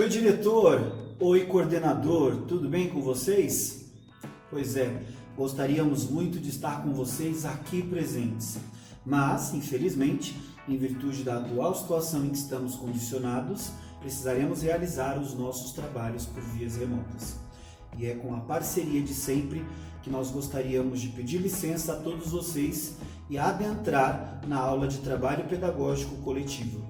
dia, diretor! Oi, coordenador! Tudo bem com vocês? Pois é, gostaríamos muito de estar com vocês aqui presentes, mas, infelizmente, em virtude da atual situação em que estamos condicionados, precisaremos realizar os nossos trabalhos por vias remotas. E é com a parceria de sempre que nós gostaríamos de pedir licença a todos vocês e adentrar na aula de trabalho pedagógico coletivo.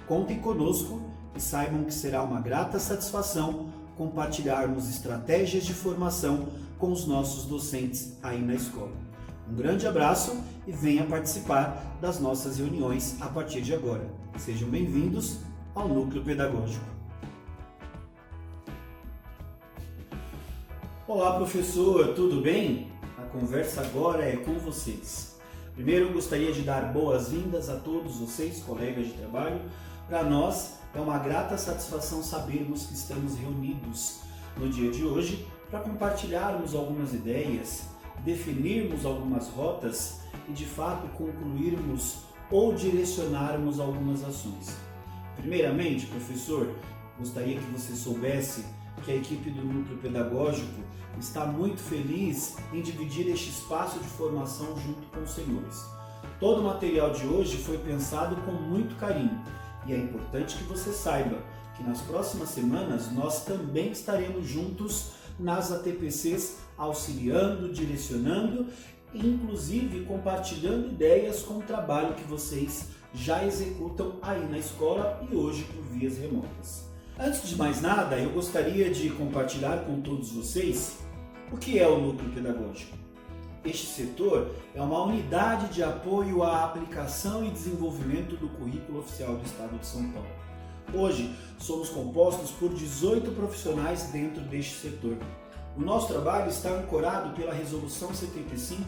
Contem conosco e saibam que será uma grata satisfação compartilharmos estratégias de formação com os nossos docentes aí na escola. Um grande abraço e venha participar das nossas reuniões a partir de agora. Sejam bem-vindos ao Núcleo Pedagógico. Olá, professor, tudo bem? A conversa agora é com vocês. Primeiro, eu gostaria de dar boas-vindas a todos vocês, colegas de trabalho. Para nós, é uma grata satisfação sabermos que estamos reunidos no dia de hoje para compartilharmos algumas ideias, definirmos algumas rotas e, de fato, concluirmos ou direcionarmos algumas ações. Primeiramente, professor, gostaria que você soubesse que a equipe do Núcleo Pedagógico está muito feliz em dividir este espaço de formação junto com os senhores. Todo o material de hoje foi pensado com muito carinho e é importante que você saiba que nas próximas semanas nós também estaremos juntos nas ATPCs, auxiliando, direcionando e inclusive compartilhando ideias com o trabalho que vocês já executam aí na escola e hoje por vias remotas. Antes de mais nada, eu gostaria de compartilhar com todos vocês o que é o Núcleo Pedagógico. Este setor é uma unidade de apoio à aplicação e desenvolvimento do currículo oficial do Estado de São Paulo. Hoje, somos compostos por 18 profissionais dentro deste setor. O nosso trabalho está ancorado pela Resolução 75,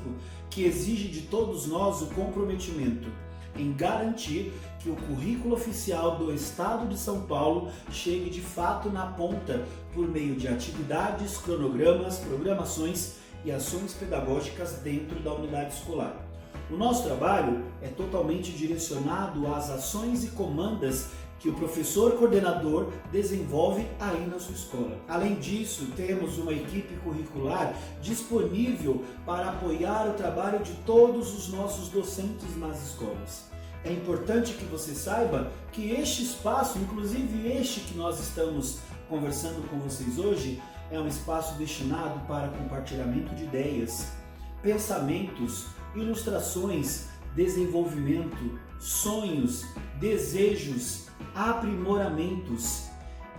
que exige de todos nós o comprometimento em garantir que o currículo oficial do Estado de São Paulo chegue de fato na ponta por meio de atividades, cronogramas, programações e ações pedagógicas dentro da unidade escolar. O nosso trabalho é totalmente direcionado às ações e comandas que o professor coordenador desenvolve aí na sua escola. Além disso, temos uma equipe curricular disponível para apoiar o trabalho de todos os nossos docentes nas escolas. É importante que você saiba que este espaço, inclusive este que nós estamos conversando com vocês hoje, é um espaço destinado para compartilhamento de ideias, pensamentos, ilustrações, desenvolvimento, sonhos, desejos, aprimoramentos.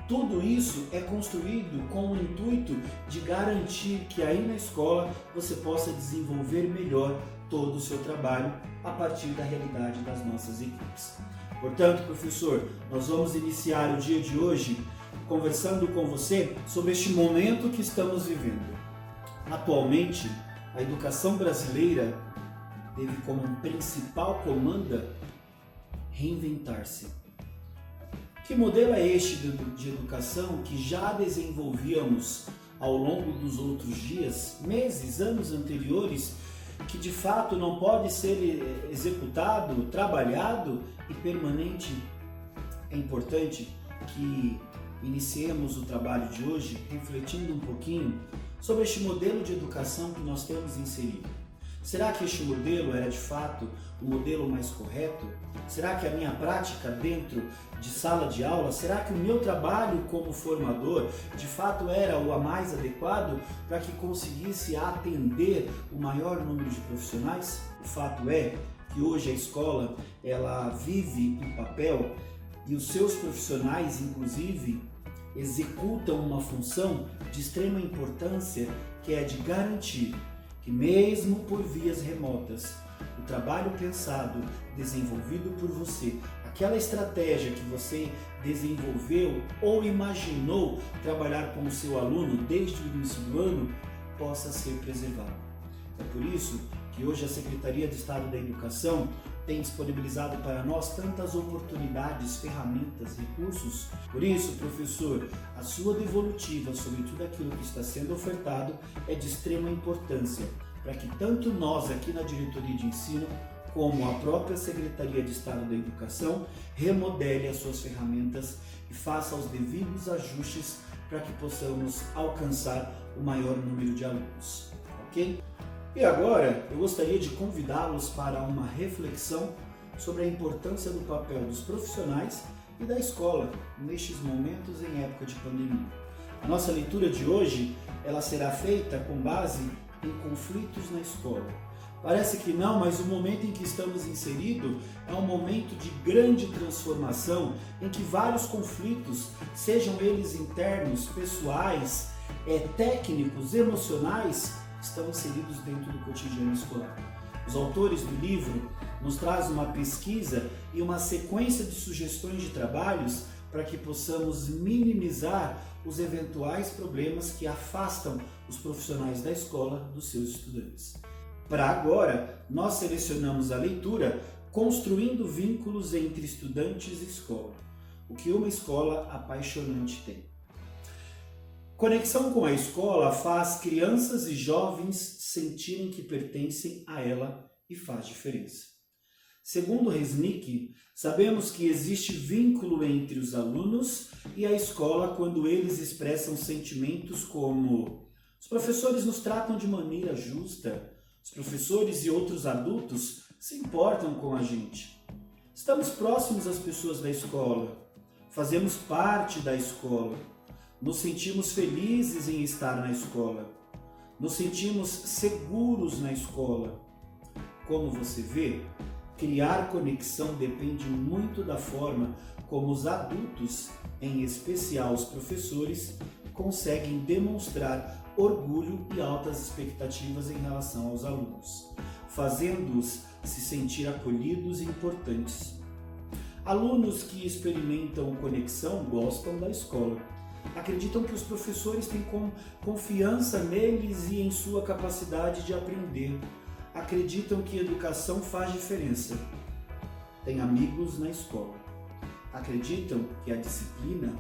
Tudo isso é construído com o intuito de garantir que aí na escola você possa desenvolver melhor todo o seu trabalho a partir da realidade das nossas equipes. Portanto, professor, nós vamos iniciar o dia de hoje conversando com você sobre este momento que estamos vivendo. Atualmente, a educação brasileira teve como principal comanda reinventar-se. Que modelo é este de educação que já desenvolvíamos ao longo dos outros dias, meses, anos anteriores, que de fato não pode ser executado, trabalhado e permanente? É importante que iniciemos o trabalho de hoje refletindo um pouquinho sobre este modelo de educação que nós temos inserido. Será que este modelo era de fato o modelo mais correto? Será que a minha prática dentro de sala de aula, será que o meu trabalho como formador de fato era o mais adequado para que conseguisse atender o maior número de profissionais? O fato é que hoje a escola ela vive um papel e os seus profissionais, inclusive, executam uma função de extrema importância, que é de garantir que mesmo por vias remotas, o trabalho pensado, desenvolvido por você, aquela estratégia que você desenvolveu ou imaginou trabalhar com o seu aluno desde o início do ano, possa ser preservado. É por isso que hoje a Secretaria de Estado da Educação tem disponibilizado para nós tantas oportunidades, ferramentas, recursos. Por isso, professor, a sua devolutiva sobre tudo aquilo que está sendo ofertado é de extrema importância, para que tanto nós aqui na diretoria de ensino, como a própria Secretaria de Estado da Educação remodele as suas ferramentas e faça os devidos ajustes para que possamos alcançar o maior número de alunos, ok? E agora eu gostaria de convidá-los para uma reflexão sobre a importância do papel dos profissionais e da escola nestes momentos em época de pandemia. A nossa leitura de hoje, ela será feita com base em conflitos na escola. Parece que não, mas o momento em que estamos inseridos é um momento de grande transformação, em que vários conflitos, sejam eles internos, pessoais, técnicos, emocionais, estão inseridos dentro do cotidiano escolar. Os autores do livro nos trazem uma pesquisa e uma sequência de sugestões de trabalhos para que possamos minimizar os eventuais problemas que afastam os profissionais da escola dos seus estudantes. Para agora, nós selecionamos a leitura Construindo Vínculos entre Estudantes e Escola, o que uma escola apaixonante tem. Conexão com a escola faz crianças e jovens sentirem que pertencem a ela e faz diferença. Segundo Resnick, sabemos que existe vínculo entre os alunos e a escola quando eles expressam sentimentos como: os professores nos tratam de maneira justa, os professores e outros adultos se importam com a gente. Estamos próximos às pessoas da escola, fazemos parte da escola, nos sentimos felizes em estar na escola, nos sentimos seguros na escola. Como você vê, criar conexão depende muito da forma como os adultos, em especial os professores, conseguem demonstrar orgulho e altas expectativas em relação aos alunos, fazendo-os se sentir acolhidos e importantes. Alunos que experimentam conexão gostam da escola. Acreditam que os professores têm confiança neles e em sua capacidade de aprender. Acreditam que educação faz diferença. Têm amigos na escola. Acreditam que a disciplina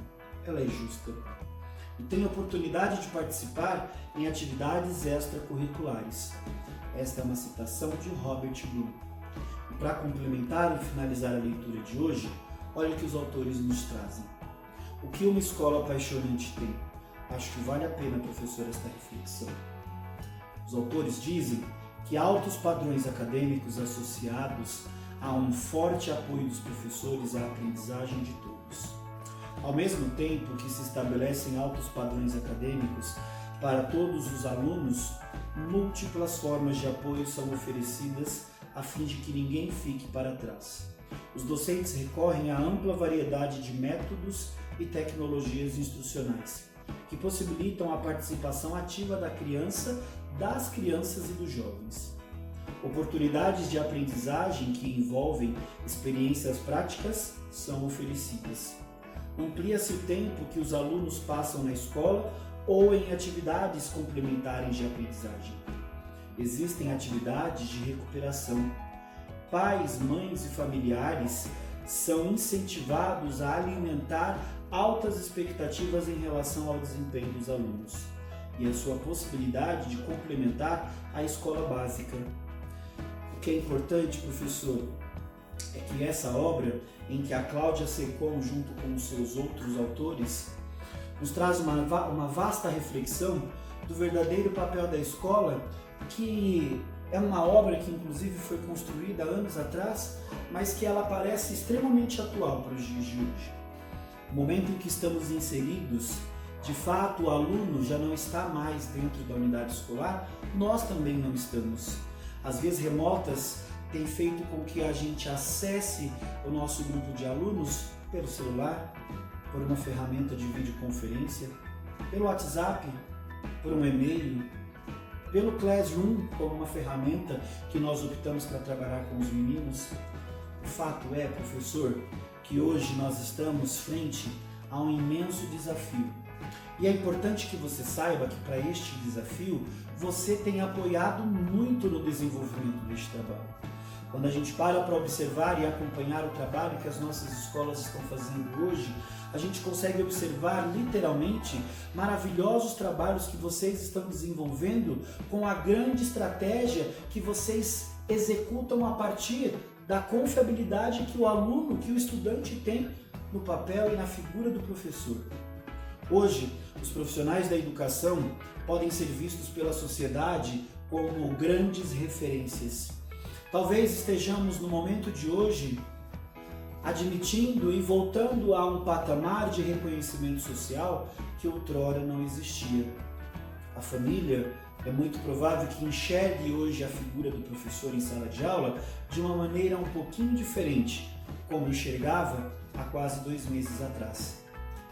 ela é justa. E têm oportunidade de participar em atividades extracurriculares. Esta é uma citação de Robert Bloom. E para complementar e finalizar a leitura de hoje, olha o que os autores nos trazem. O que uma escola apaixonante tem? Acho que vale a pena, professor, esta reflexão. Os autores dizem que altos padrões acadêmicos associados a um forte apoio dos professores à aprendizagem de todos. Ao mesmo tempo que se estabelecem altos padrões acadêmicos para todos os alunos, múltiplas formas de apoio são oferecidas a fim de que ninguém fique para trás. Os docentes recorrem a ampla variedade de métodos e tecnologias instrucionais, que possibilitam a participação ativa da criança, das crianças e dos jovens. Oportunidades de aprendizagem que envolvem experiências práticas são oferecidas. Amplia-se o tempo que os alunos passam na escola ou em atividades complementares de aprendizagem. Existem atividades de recuperação. Pais, mães e familiares são incentivados a alimentar altas expectativas em relação ao desempenho dos alunos e a sua possibilidade de complementar a escola básica. O que é importante, professor, é que essa obra, em que a Cláudia Secom, junto com os seus outros autores, nos traz uma vasta reflexão do verdadeiro papel da escola, que é uma obra que inclusive foi construída anos atrás, mas que ela parece extremamente atual para os dias de hoje. No momento em que estamos inseridos, de fato o aluno já não está mais dentro da unidade escolar, nós também não estamos. As vias remotas têm feito com que a gente acesse o nosso grupo de alunos pelo celular, por uma ferramenta de videoconferência, pelo WhatsApp, por um e-mail, pelo Classroom, como uma ferramenta que nós optamos para trabalhar com os meninos. O fato é, professor, que hoje nós estamos frente a um imenso desafio. E é importante que você saiba que para este desafio, você tem apoiado muito no desenvolvimento deste trabalho. Quando a gente para observar e acompanhar o trabalho que as nossas escolas estão fazendo hoje, a gente consegue observar literalmente maravilhosos trabalhos que vocês estão desenvolvendo com a grande estratégia que vocês executam a partir da confiabilidade que o aluno, que o estudante tem no papel e na figura do professor. Hoje, os profissionais da educação podem ser vistos pela sociedade como grandes referências. Talvez estejamos no momento de hoje admitindo e voltando a um patamar de reconhecimento social que outrora não existia. A família é muito provável que enxergue hoje a figura do professor em sala de aula de uma maneira um pouquinho diferente, como enxergava há quase 2 meses atrás.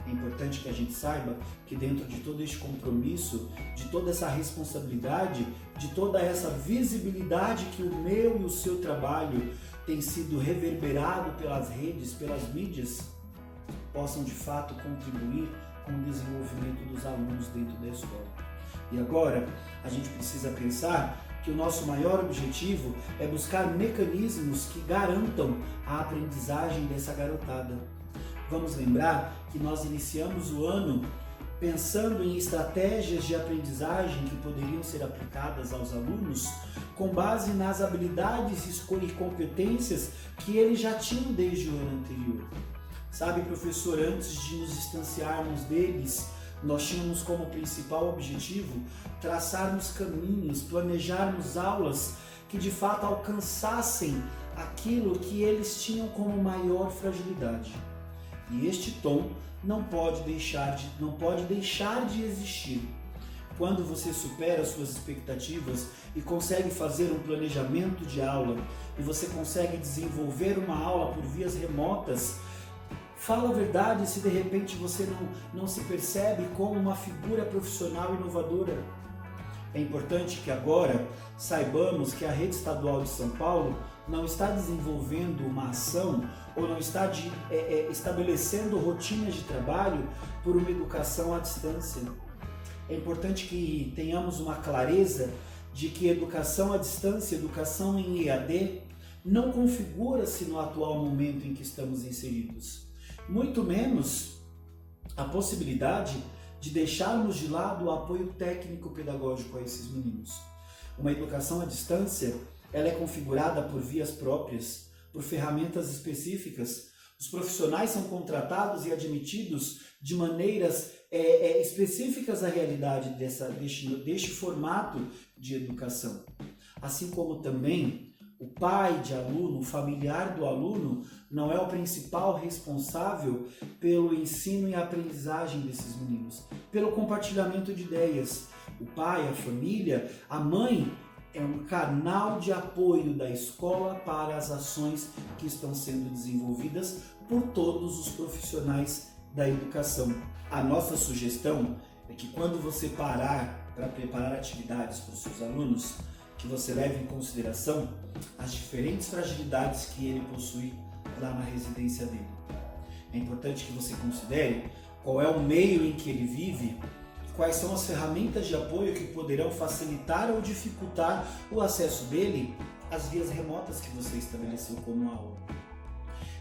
É importante que a gente saiba que dentro de todo este compromisso, de toda essa responsabilidade, de toda essa visibilidade que o meu e o seu trabalho tem sido reverberado pelas redes, pelas mídias, possam de fato contribuir com o desenvolvimento dos alunos dentro da escola. E agora, a gente precisa pensar que o nosso maior objetivo é buscar mecanismos que garantam a aprendizagem dessa garotada. Vamos lembrar que nós iniciamos o ano pensando em estratégias de aprendizagem que poderiam ser aplicadas aos alunos com base nas habilidades e competências que eles já tinham desde o ano anterior. Sabe, professor, antes de nos distanciarmos deles, nós tínhamos como principal objetivo traçarmos caminhos, planejarmos aulas que de fato alcançassem aquilo que eles tinham como maior fragilidade. E este tom não pode deixar de existir. Quando você supera suas expectativas e consegue fazer um planejamento de aula e você consegue desenvolver uma aula por vias remotas, fala a verdade se de repente você não se percebe como uma figura profissional inovadora. É importante que agora saibamos que a Rede Estadual de São Paulo não está desenvolvendo uma ação ou não está estabelecendo rotinas de trabalho por uma educação à distância. É importante que tenhamos uma clareza de que educação à distância, educação em EAD, não configura-se no atual momento em que estamos inseridos. Muito menos a possibilidade de deixarmos de lado o apoio técnico-pedagógico a esses meninos. Uma educação à distância, ela é configurada por vias próprias, por ferramentas específicas. Os profissionais são contratados e admitidos de maneiras específicas à realidade deste formato de educação. Assim como também o pai de aluno, o familiar do aluno, não é o principal responsável pelo ensino e aprendizagem desses meninos, pelo compartilhamento de ideias. O pai, a família, a mãe é um canal de apoio da escola para as ações que estão sendo desenvolvidas por todos os profissionais da educação. A nossa sugestão é que quando você parar para preparar atividades para os seus alunos, que você leve em consideração as diferentes fragilidades que ele possui lá na residência dele. É importante que você considere qual é o meio em que ele vive, quais são as ferramentas de apoio que poderão facilitar ou dificultar o acesso dele às vias remotas que você estabeleceu como aula.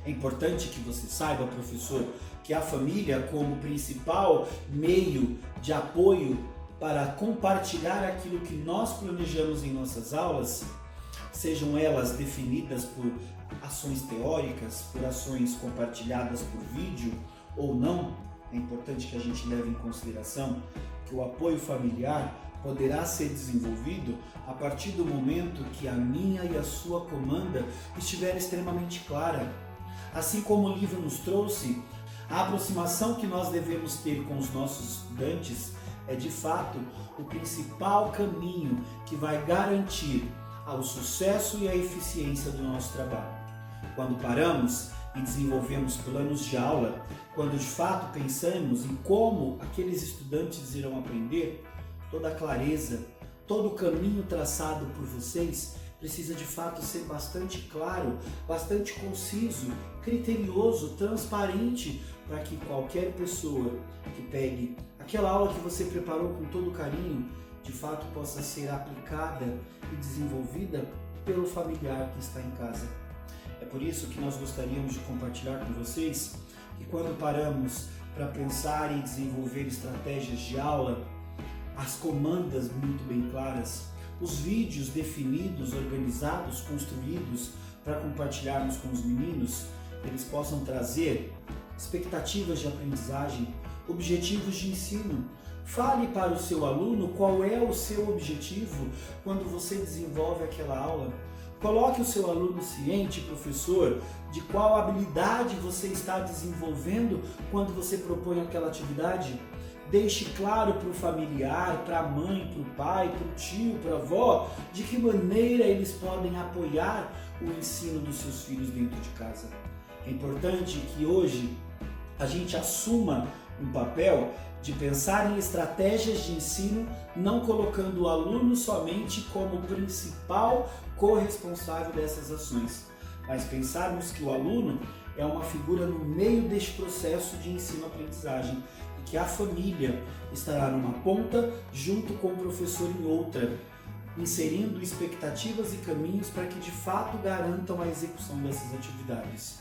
É importante que você saiba, professor, que a família, como principal meio de apoio para compartilhar aquilo que nós planejamos em nossas aulas, sejam elas definidas por ações teóricas, por ações compartilhadas por vídeo ou não, é importante que a gente leve em consideração que o apoio familiar poderá ser desenvolvido a partir do momento que a minha e a sua comanda estiver extremamente clara. Assim como o livro nos trouxe, a aproximação que nós devemos ter com os nossos estudantes é de fato o principal caminho que vai garantir o sucesso e a eficiência do nosso trabalho. Quando paramos e desenvolvemos planos de aula, quando de fato pensamos em como aqueles estudantes irão aprender, toda a clareza, todo o caminho traçado por vocês precisa de fato ser bastante claro, bastante conciso, criterioso, transparente, para que qualquer pessoa que pegue aquela aula que você preparou com todo carinho, de fato possa ser aplicada e desenvolvida pelo familiar que está em casa. É por isso que nós gostaríamos de compartilhar com vocês que quando paramos para pensar e desenvolver estratégias de aula, as comandas muito bem claras, os vídeos definidos, organizados, construídos para compartilharmos com os meninos, eles possam trazer expectativas de aprendizagem, objetivos de ensino. Fale para o seu aluno qual é o seu objetivo quando você desenvolve aquela aula. Coloque o seu aluno ciente, professor, de qual habilidade você está desenvolvendo quando você propõe aquela atividade. Deixe claro para o familiar, para a mãe, para o pai, para o tio, para a avó, de que maneira eles podem apoiar o ensino dos seus filhos dentro de casa. É importante que hoje a gente assuma um papel de pensar em estratégias de ensino, não colocando o aluno somente como principal corresponsável dessas ações, mas pensarmos que o aluno é uma figura no meio deste processo de ensino-aprendizagem e que a família estará numa ponta junto com o professor em outra, inserindo expectativas e caminhos para que de fato garantam a execução dessas atividades.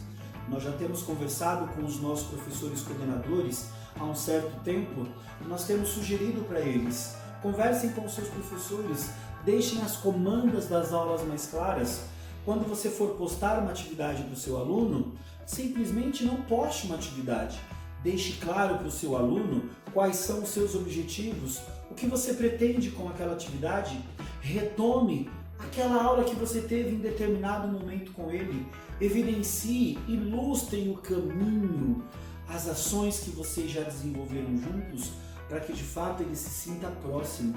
Nós já temos conversado com os nossos professores coordenadores há um certo tempo, nós temos sugerido para eles, conversem com os seus professores, deixem as comandas das aulas mais claras. Quando você for postar uma atividade do seu aluno, simplesmente não poste uma atividade. Deixe claro para o seu aluno quais são os seus objetivos, o que você pretende com aquela atividade. Retome aquela aula que você teve em determinado momento com ele. Evidencie, ilustrem o caminho, as ações que vocês já desenvolveram juntos, para que de fato ele se sinta próximo.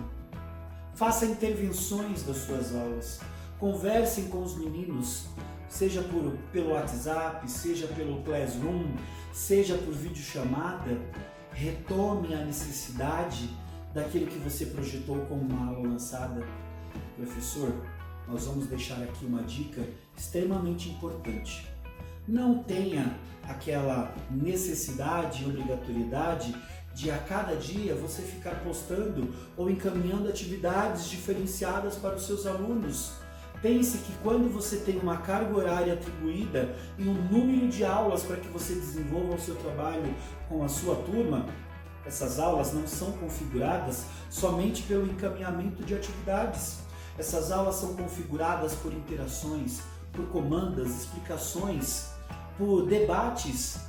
Faça intervenções das suas aulas, conversem com os meninos, seja pelo WhatsApp, seja pelo Classroom, seja por videochamada. Retome a necessidade daquilo que você projetou como uma aula lançada. Professor, nós vamos deixar aqui uma dica extremamente importante. Não tenha aquela necessidade e obrigatoriedade de a cada dia você ficar postando ou encaminhando atividades diferenciadas para os seus alunos. Pense que quando você tem uma carga horária atribuída e um número de aulas para que você desenvolva o seu trabalho com a sua turma, essas aulas não são configuradas somente pelo encaminhamento de atividades. Essas aulas são configuradas por interações, por comandas, explicações, por debates,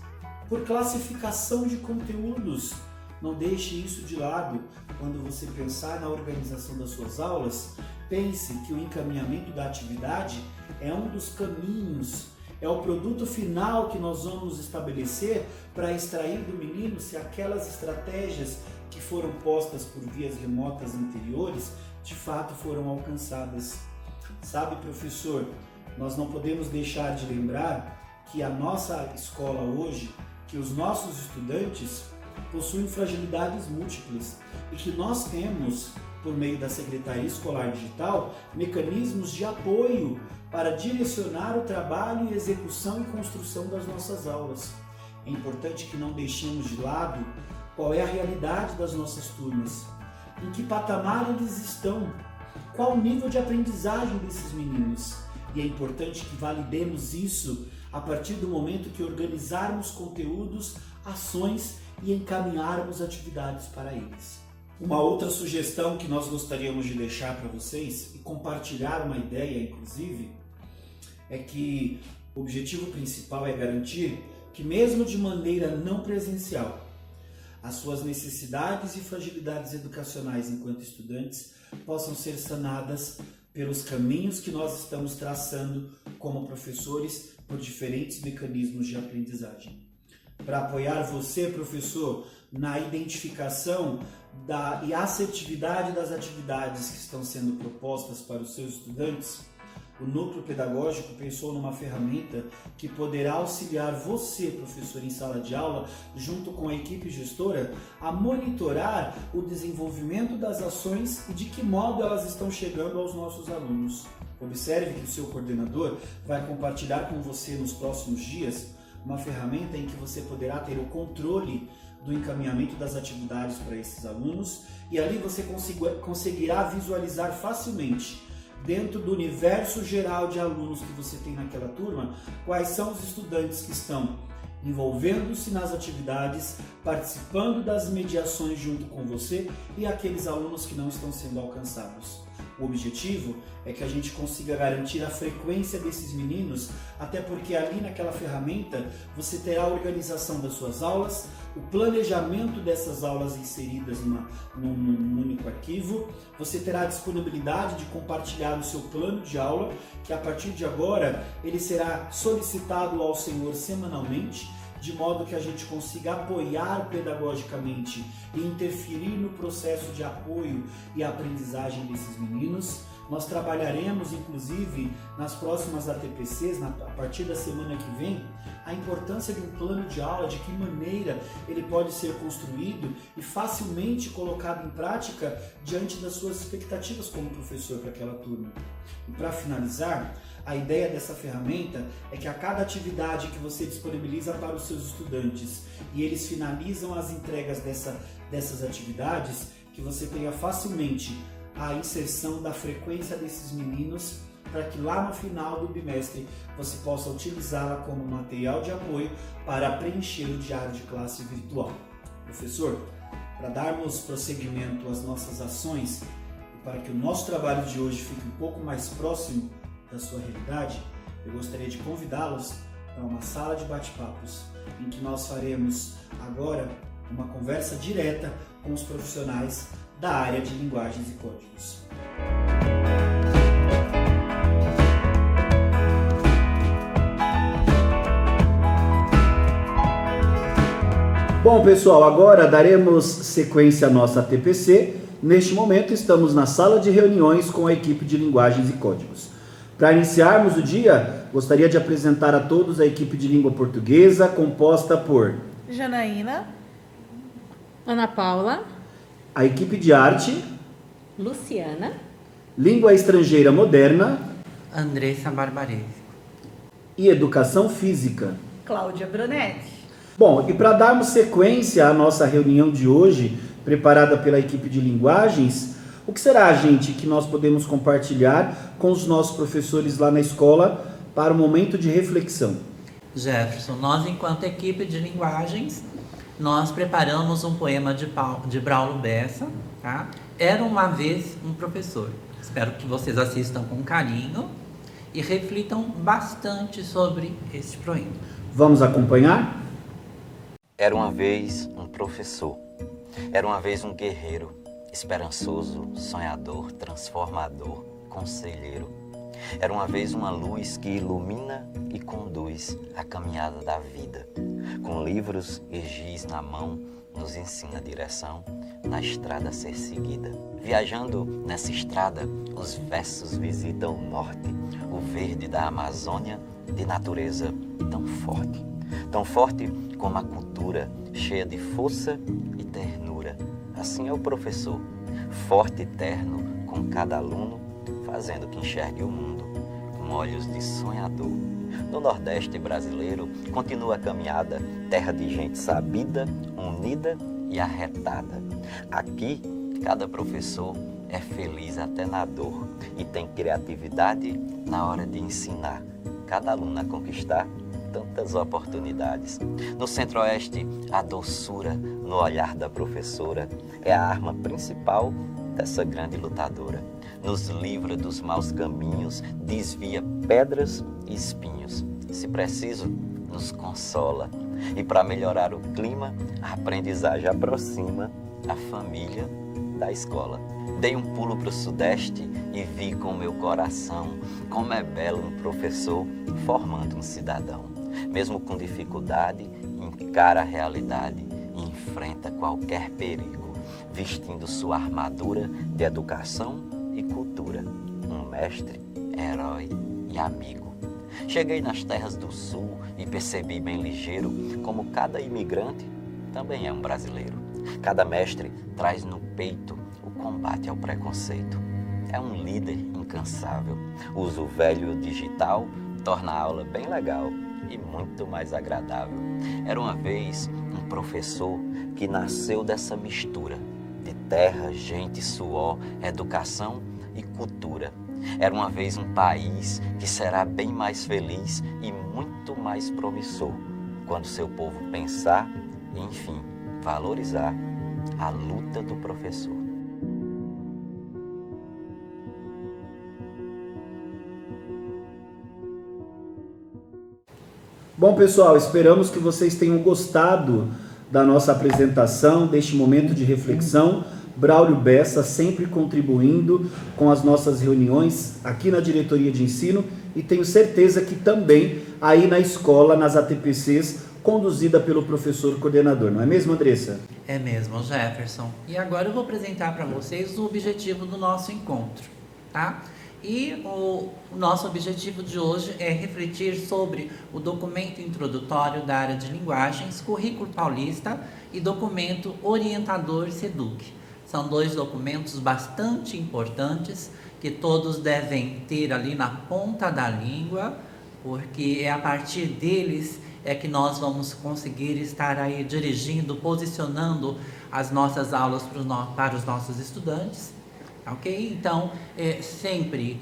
por classificação de conteúdos. Não deixe isso de lado. Quando você pensar na organização das suas aulas, pense que o encaminhamento da atividade é um dos caminhos, é o produto final que nós vamos estabelecer para extrair do menino se aquelas estratégias que foram postas por vias remotas anteriores de fato foram alcançadas. Sabe, professor, nós não podemos deixar de lembrar que a nossa escola hoje, que os nossos estudantes possuem fragilidades múltiplas e que nós temos, por meio da Secretaria Escolar Digital, mecanismos de apoio para direcionar o trabalho e execução e construção das nossas aulas. É importante que não deixemos de lado qual é a realidade das nossas turmas, em que patamar eles estão, qual o nível de aprendizagem desses meninos. E é importante que validemos isso a partir do momento que organizarmos conteúdos, ações e encaminharmos atividades para eles. Uma outra sugestão que nós gostaríamos de deixar para vocês e compartilhar uma ideia, inclusive, é que o objetivo principal é garantir que, mesmo de maneira não presencial, as suas necessidades e fragilidades educacionais enquanto estudantes possam ser sanadas pelos caminhos que nós estamos traçando como professores por diferentes mecanismos de aprendizagem. Para apoiar você, professor, na identificação e assertividade das atividades que estão sendo propostas para os seus estudantes, o Núcleo Pedagógico pensou numa ferramenta que poderá auxiliar você, professor, em sala de aula, junto com a equipe gestora, a monitorar o desenvolvimento das ações e de que modo elas estão chegando aos nossos alunos. Observe que o seu coordenador vai compartilhar com você nos próximos dias uma ferramenta em que você poderá ter o controle do encaminhamento das atividades para esses alunos e ali você conseguirá visualizar facilmente, dentro do universo geral de alunos que você tem naquela turma, quais são os estudantes que estão envolvendo-se nas atividades, participando das mediações junto com você e aqueles alunos que não estão sendo alcançados. O objetivo é que a gente consiga garantir a frequência desses meninos, até porque ali naquela ferramenta você terá a organização das suas aulas, o planejamento dessas aulas inseridas num único arquivo, você terá a disponibilidade de compartilhar o seu plano de aula, que a partir de agora ele será solicitado ao senhor semanalmente, de modo que a gente consiga apoiar pedagogicamente e interferir no processo de apoio e aprendizagem desses meninos. Nós trabalharemos, inclusive, nas próximas ATPCs, a partir da semana que vem, a importância de um plano de aula, de que maneira ele pode ser construído e facilmente colocado em prática diante das suas expectativas como professor para aquela turma. E para finalizar, a ideia dessa ferramenta é que a cada atividade que você disponibiliza para os seus estudantes e eles finalizam as entregas dessas atividades, que você tenha facilmente a inserção da frequência desses meninos para que lá no final do bimestre você possa utilizá-la como material de apoio para preencher o diário de classe virtual. Professor, para darmos prosseguimento às nossas ações e para que o nosso trabalho de hoje fique um pouco mais próximo da sua realidade, eu gostaria de convidá-los para uma sala de bate-papos em que nós faremos agora uma conversa direta com os profissionais da área de linguagens e códigos. Bom, pessoal, agora daremos sequência à nossa TPC. Neste momento estamos na sala de reuniões com a equipe de linguagens e códigos. Para iniciarmos o dia, gostaria de apresentar a todos a equipe de língua portuguesa, composta por Janaína, Ana Paula, a equipe de arte, Luciana, língua estrangeira moderna, Andressa Barbarese e educação física, Cláudia Bronetti. Bom, e para darmos sequência à nossa reunião de hoje, preparada pela equipe de linguagens, o que será, gente, que nós podemos compartilhar com os nossos professores lá na escola para um momento de reflexão? Jefferson, nós enquanto equipe de linguagens, nós preparamos um poema de Braulio Bessa, tá? Era uma vez um professor. Espero que vocês assistam com carinho e reflitam bastante sobre este poema. Vamos acompanhar? Era uma vez um professor, era uma vez um guerreiro, esperançoso, sonhador, transformador, conselheiro. Era uma vez uma luz que ilumina e conduz a caminhada da vida. Com livros e giz na mão, nos ensina a direção na estrada a ser seguida. Viajando nessa estrada, os versos visitam o norte, o verde da Amazônia, de natureza tão forte como a cultura, cheia de força e ternura. Assim é o professor, forte e terno com cada aluno, fazendo que enxergue o mundo com olhos de sonhador. No Nordeste brasileiro continua a caminhada, terra de gente sabida, unida e arretada. Aqui, cada professor é feliz até na dor e tem criatividade na hora de ensinar cada aluno a conquistar tantas oportunidades. No Centro-Oeste, a doçura no olhar da professora é a arma principal dessa grande lutadora. Nos livra dos maus caminhos, desvia pedras e espinhos. Se preciso, nos consola. E para melhorar o clima, a aprendizagem aproxima a família da escola. Dei um pulo para o Sudeste e vi com meu coração como é belo um professor formando um cidadão. Mesmo com dificuldade, encara a realidade e enfrenta qualquer perigo, vestindo sua armadura de educação e cultura. Um mestre, herói e amigo. Cheguei nas terras do sul e percebi bem ligeiro como cada imigrante também é um brasileiro. Cada mestre traz no peito o combate ao preconceito. É um líder incansável. Usa o velho digital, torna a aula bem legal e muito mais agradável. Era uma vez um professor que nasceu dessa mistura de terra, gente, suor, educação e cultura. Era uma vez um país que será bem mais feliz e muito mais promissor quando seu povo pensar e, enfim, valorizar a luta do professor. Bom, pessoal, esperamos que vocês tenham gostado da nossa apresentação, deste momento de reflexão. Braulio Bessa sempre contribuindo com as nossas reuniões aqui na diretoria de ensino e tenho certeza que também aí na escola, nas ATPCs, conduzida pelo professor coordenador. Não é mesmo, Andressa? É mesmo, Jefferson. E agora eu vou apresentar para vocês o objetivo do nosso encontro, tá? E o nosso objetivo de hoje é refletir sobre o documento introdutório da área de linguagens, currículo paulista e documento orientador SEDUC. São dois documentos bastante importantes que todos devem ter ali na ponta da língua, porque é a partir deles é que nós vamos conseguir estar aí dirigindo, posicionando as nossas aulas para os nossos estudantes. Ok? Então, sempre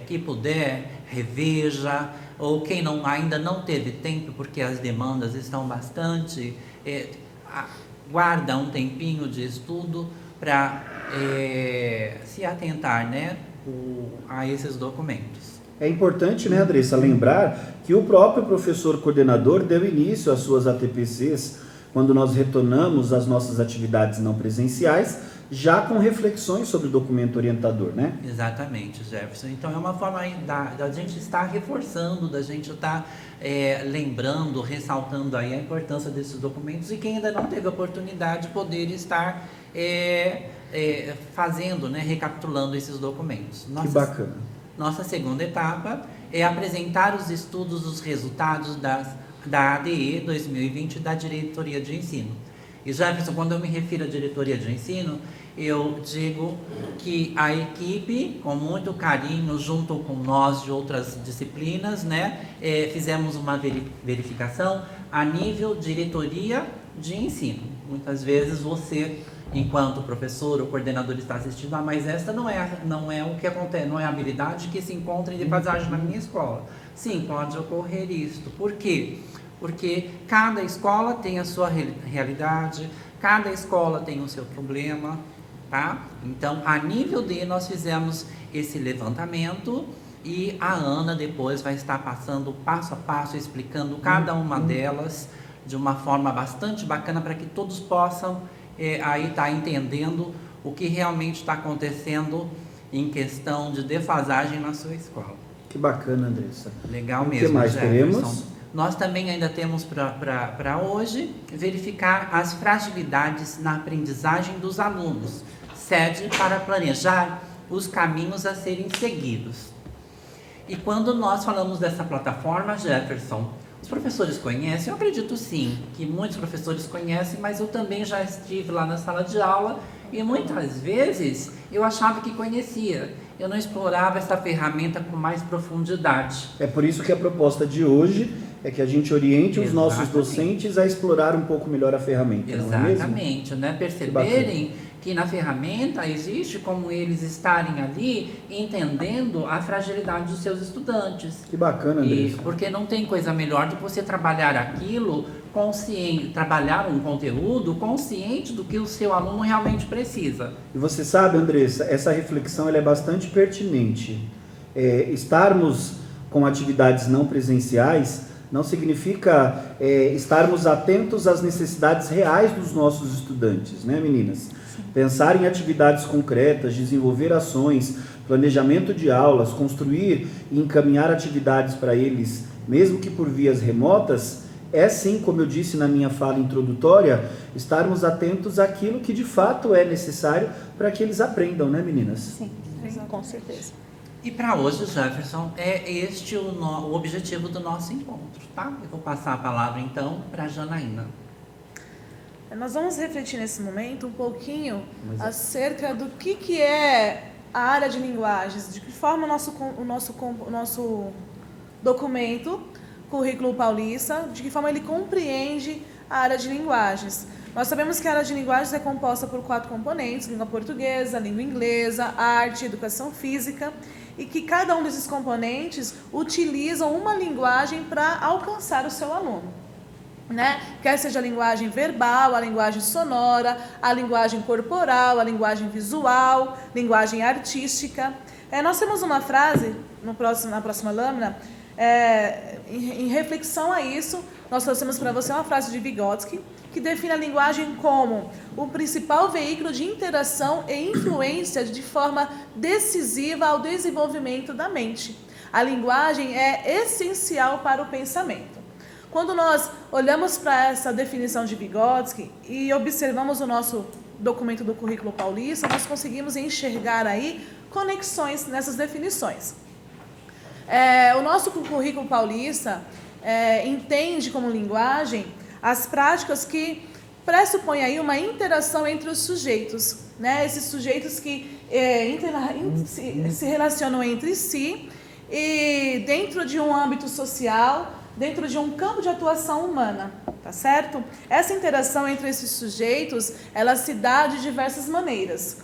que puder, reveja, ou quem ainda não teve tempo, porque as demandas estão bastante, guarda um tempinho de estudo para se atentar, né, a esses documentos. É importante, né, Andressa, lembrar que o próprio professor coordenador deu início às suas ATPCs quando nós retornamos às nossas atividades não presenciais, já com reflexões sobre o documento orientador, né? Exatamente, Jefferson. Então é uma forma da gente estar reforçando, da gente estar lembrando, ressaltando aí a importância desses documentos e quem ainda não teve a oportunidade de poder estar fazendo, né, recapitulando esses documentos. Que bacana. Nossa segunda etapa é apresentar os estudos dos resultados da ADE 2020 da Diretoria de Ensino. E Jefferson, quando eu me refiro à Diretoria de Ensino, eu digo que a equipe, com muito carinho, junto com nós de outras disciplinas, né, fizemos uma verificação a nível diretoria de ensino. Muitas vezes você, enquanto professor ou coordenador, está assistindo, mas essa não é o que acontece, não é a habilidade que se encontra em defasagem na minha escola. Sim, pode ocorrer isto. Por quê? Porque cada escola tem a sua realidade, cada escola tem o seu problema, tá? Então, a nível D, nós fizemos esse levantamento e a Ana depois vai estar passando passo a passo, explicando cada uma delas de uma forma bastante bacana para que todos possam aí estar entendendo o que realmente está acontecendo em questão de defasagem na sua escola. Que bacana, Andressa. Legal mesmo, O que mais Jefferson. teremos? Nós também ainda temos para hoje verificar as fragilidades na aprendizagem dos alunos, sede para planejar os caminhos a serem seguidos. E quando nós falamos dessa plataforma, Jefferson, os professores conhecem? Eu acredito sim, que muitos professores conhecem, mas eu também já estive lá na sala de aula e muitas vezes eu achava que conhecia. Eu não explorava essa ferramenta com mais profundidade. É por isso que a proposta de hoje é que a gente oriente os nossos Exatamente. docentes a explorar um pouco melhor a ferramenta. Exatamente, não é mesmo? né? Perceberem que na ferramenta existe como eles estarem ali entendendo a fragilidade dos seus estudantes. Que bacana, Andressa. Porque não tem coisa melhor do que você trabalhar aquilo consciente, trabalhar um conteúdo consciente do que o seu aluno realmente precisa. E você sabe, Andressa, essa reflexão ela é bastante pertinente. Estarmos com atividades não presenciais não significa estarmos atentos às necessidades reais dos nossos estudantes, né, meninas? Sim. Pensar em atividades concretas, desenvolver ações, planejamento de aulas, construir e encaminhar atividades para eles, mesmo que por vias remotas, é sim, como eu disse na minha fala introdutória, estarmos atentos àquilo que de fato é necessário para que eles aprendam, né, meninas? Sim, com certeza. E para hoje, Jefferson, é este o objetivo do nosso encontro, tá? Eu vou passar a palavra então para a Janaína. Nós vamos refletir nesse momento um pouquinho acerca do que é a área de linguagens, de que forma o nosso documento, currículo paulista, de que forma ele compreende a área de linguagens. Nós sabemos que a área de linguagens é composta por 4 componentes: língua portuguesa, língua inglesa, arte, educação física, e que cada um desses componentes utilizam uma linguagem para alcançar o seu aluno, né? Quer seja a linguagem verbal, a linguagem sonora, a linguagem corporal, a linguagem visual, linguagem artística. Nós temos uma frase na próxima lâmina Em reflexão a isso, nós trouxemos para você uma frase de Vygotsky, que define a linguagem como o principal veículo de interação e influência de forma decisiva ao desenvolvimento da mente. A linguagem é essencial para o pensamento. Quando nós olhamos para essa definição de Vygotsky e observamos o nosso documento do Currículo Paulista, nós conseguimos enxergar aí conexões nessas definições. O nosso Currículo Paulista entende como linguagem as práticas que pressupõem aí uma interação entre os sujeitos, né? Esses sujeitos que se relacionam entre si e dentro de um âmbito social, dentro de um campo de atuação humana, tá certo? Essa interação entre esses sujeitos, ela se dá de diversas maneiras.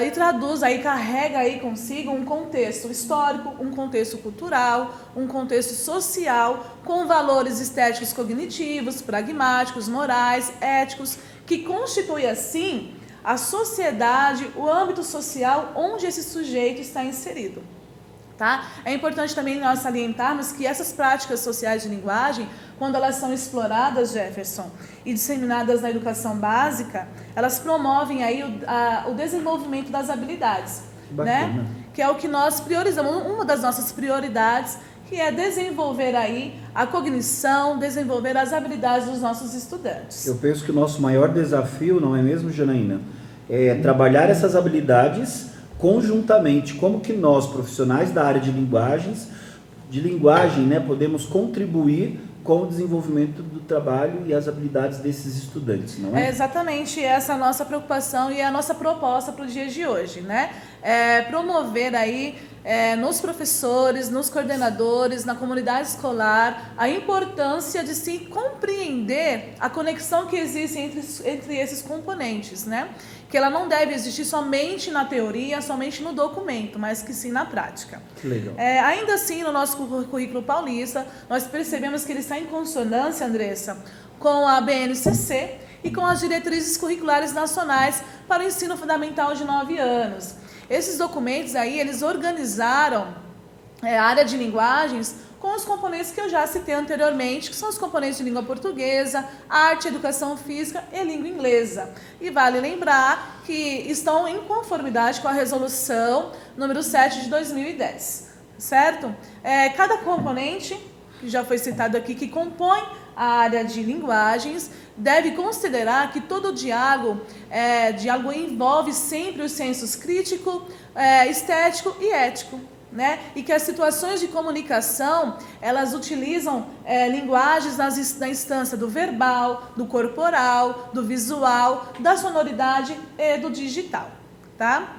E traduz aí, carrega aí consigo um contexto histórico, um contexto cultural, um contexto social, com valores estéticos cognitivos, pragmáticos, morais, éticos, que constitui assim a sociedade, o âmbito social onde esse sujeito está inserido. Tá? É importante também nós salientarmos que essas práticas sociais de linguagem, quando elas são exploradas, Jefferson, e disseminadas na educação básica, elas promovem aí o desenvolvimento das habilidades, né? Que é o que nós priorizamos, uma das nossas prioridades, que é desenvolver aí a cognição, desenvolver as habilidades dos nossos estudantes. Eu penso que o nosso maior desafio, não é mesmo, Janaína? É trabalhar essas habilidades conjuntamente, como que nós, profissionais da área de linguagem, né, podemos contribuir com o desenvolvimento do trabalho e as habilidades desses estudantes, não é? É exatamente essa a nossa preocupação e a nossa proposta para o dia de hoje, né? Promover aí nos professores, nos coordenadores, na comunidade escolar, a importância de se compreender a conexão que existe entre esses componentes, né? Que ela não deve existir somente na teoria, somente no documento, mas que sim na prática. Legal. Ainda assim, no nosso currículo paulista, nós percebemos que ele está em consonância, Andressa, com a BNCC e com as diretrizes curriculares nacionais para o ensino fundamental de 9 anos. Esses documentos aí, eles organizaram a área de linguagens com os componentes que eu já citei anteriormente, que são os componentes de língua portuguesa, arte, educação física e língua inglesa. E vale lembrar que estão em conformidade com a resolução número 7 de 2010, certo? Cada componente, que já foi citado aqui, que compõe a área de linguagens, deve considerar que todo diálogo envolve sempre os sensos crítico, estético e ético, né? E que as situações de comunicação, elas utilizam linguagens na instância do verbal, do corporal, do visual, da sonoridade e do digital, tá?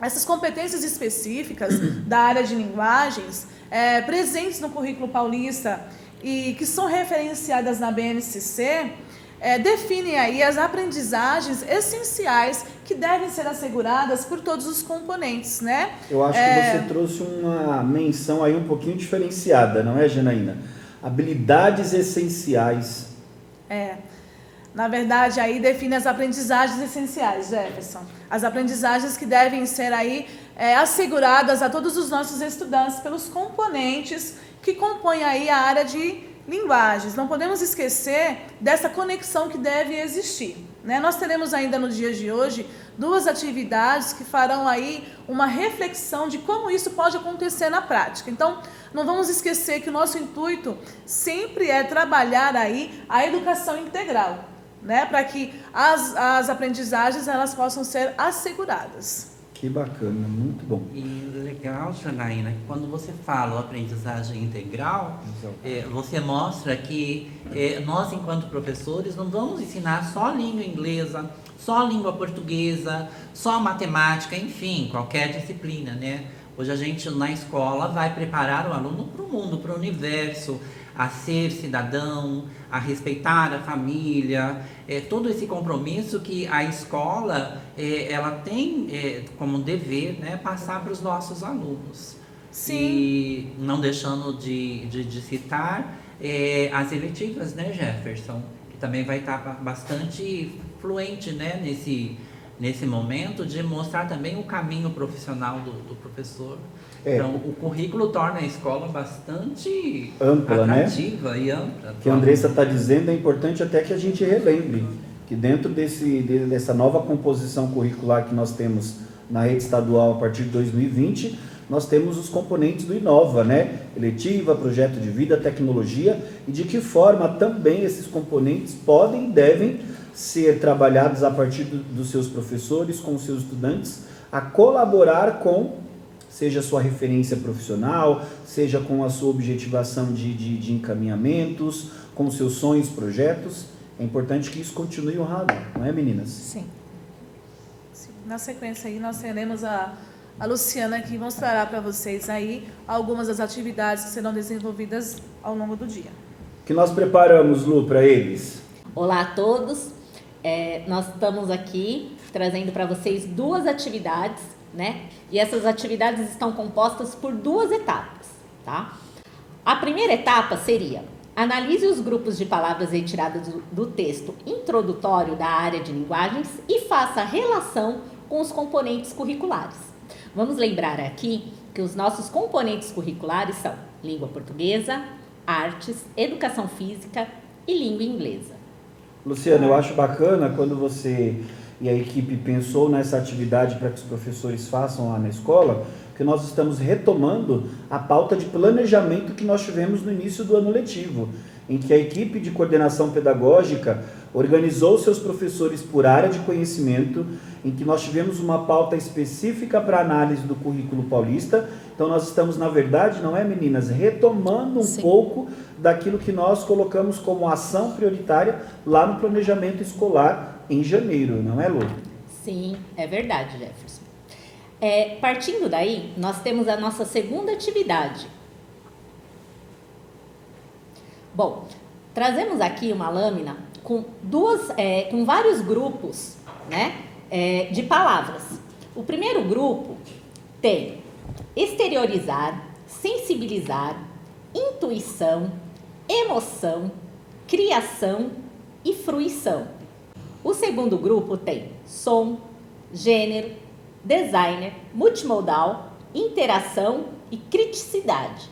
Essas competências específicas da área de linguagens, presentes no currículo paulista e que são referenciadas na BNCC, definem aí as aprendizagens essenciais que devem ser asseguradas por todos os componentes, né? Eu acho que você trouxe uma menção aí um pouquinho diferenciada, não é, Janaína? Habilidades essenciais. Na verdade, aí define as aprendizagens essenciais, Jefferson. As aprendizagens que devem ser aí asseguradas a todos os nossos estudantes pelos componentes que compõem aí a área de linguagens. Não podemos esquecer dessa conexão que deve existir, né? Nós teremos ainda no dia de hoje 2 atividades que farão aí uma reflexão de como isso pode acontecer na prática. Então, não vamos esquecer que o nosso intuito sempre é trabalhar aí a educação integral, né? Para que as aprendizagens elas possam ser asseguradas. Que bacana, muito bom. E legal, Janaína, que quando você fala aprendizagem integral, você mostra que nós, enquanto professores, não vamos ensinar só língua inglesa, só língua portuguesa, só matemática, enfim, qualquer disciplina, né? Hoje a gente, na escola, vai preparar o aluno para o mundo, para o universo, a ser cidadão, a respeitar a família, todo esse compromisso que a escola ela tem como dever, né, passar para os nossos alunos. Sim. E não deixando de citar as eletivas, né, Jefferson, que também vai estar bastante fluente, né, nesse momento, de mostrar também o caminho profissional do professor. Então, o currículo torna a escola bastante ampla, atrativa, né? E ampla. O que a Andressa está dizendo é importante até que a gente relembre que dentro dessa nova composição curricular que nós temos na rede estadual a partir de 2020, nós temos os componentes do Inova, né? Eletiva, projeto de vida, tecnologia, e de que forma também esses componentes podem e devem ser trabalhados a partir dos seus professores, com os seus estudantes, a colaborar com, seja a sua referência profissional, seja com a sua objetivação de encaminhamentos, com os seus sonhos, projetos. É importante que isso continue honrado, não é, meninas? Sim. Na sequência aí, nós teremos a Luciana, que mostrará para vocês aí algumas das atividades que serão desenvolvidas ao longo do dia. O que nós preparamos, Lu, para eles? Olá a todos. Nós estamos aqui trazendo para vocês 2 atividades, né? E essas atividades estão compostas por 2 etapas, tá? A primeira etapa seria: analise os grupos de palavras retiradas do texto introdutório da área de linguagens e faça a relação com os componentes curriculares. Vamos lembrar aqui que os nossos componentes curriculares são língua portuguesa, artes, educação física e língua inglesa. Luciana, eu acho bacana quando você e a equipe pensou nessa atividade para que os professores façam lá na escola, que nós estamos retomando a pauta de planejamento que nós tivemos no início do ano letivo, em que a equipe de coordenação pedagógica organizou seus professores por área de conhecimento, em que nós tivemos uma pauta específica para análise do currículo paulista. Então nós estamos, na verdade, não é, meninas, retomando um pouco daquilo que nós colocamos como ação prioritária lá no planejamento escolar em janeiro, não é, Lu? Sim, é verdade, Jefferson. Partindo daí, nós temos a nossa segunda atividade. Bom, trazemos aqui uma lâmina com vários grupos, né, de palavras. O primeiro grupo tem exteriorizar, sensibilizar, intuição, emoção, criação e fruição. O segundo grupo tem som, gênero, designer, multimodal, interação e criticidade.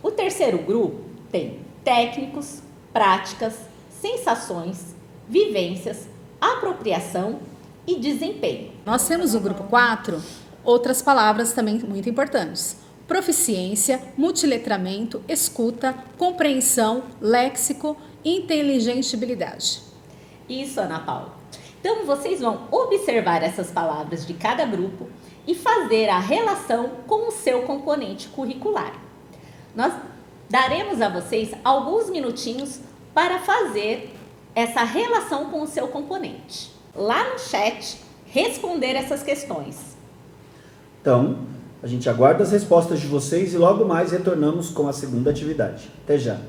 O terceiro grupo tem técnicos, práticas, sensações, vivências, apropriação e desempenho. Nós temos no grupo 4 outras palavras também muito importantes: proficiência, multiletramento, escuta, compreensão, léxico e inteligibilidade. Isso, Ana Paula. Então, vocês vão observar essas palavras de cada grupo e fazer a relação com o seu componente curricular. Nós daremos a vocês alguns minutinhos para fazer essa relação com o seu componente. Lá no chat, responder essas questões. Então, a gente aguarda as respostas de vocês e logo mais retornamos com a segunda atividade. Até já!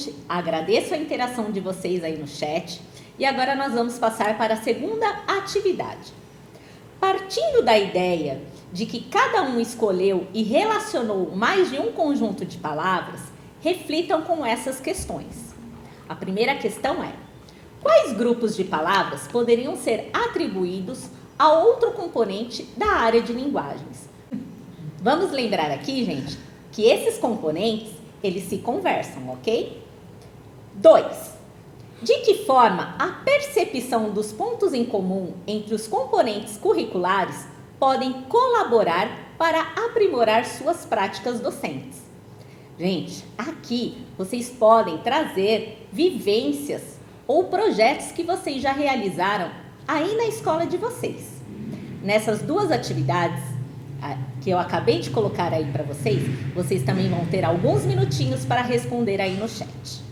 Novamente, agradeço a interação de vocês aí no chat e agora nós vamos passar para a segunda atividade. Partindo da ideia de que cada um escolheu e relacionou mais de um conjunto de palavras, reflitam com essas questões. A primeira questão é: quais grupos de palavras poderiam ser atribuídos a outro componente da área de linguagens? Vamos lembrar aqui, gente, que esses componentes, eles se conversam, ok? 2. De que forma a percepção dos pontos em comum entre os componentes curriculares podem colaborar para aprimorar suas práticas docentes? Gente, aqui vocês podem trazer vivências ou projetos que vocês já realizaram aí na escola de vocês. Nessas duas atividades que eu acabei de colocar aí para vocês, vocês também vão ter alguns minutinhos para responder aí no chat.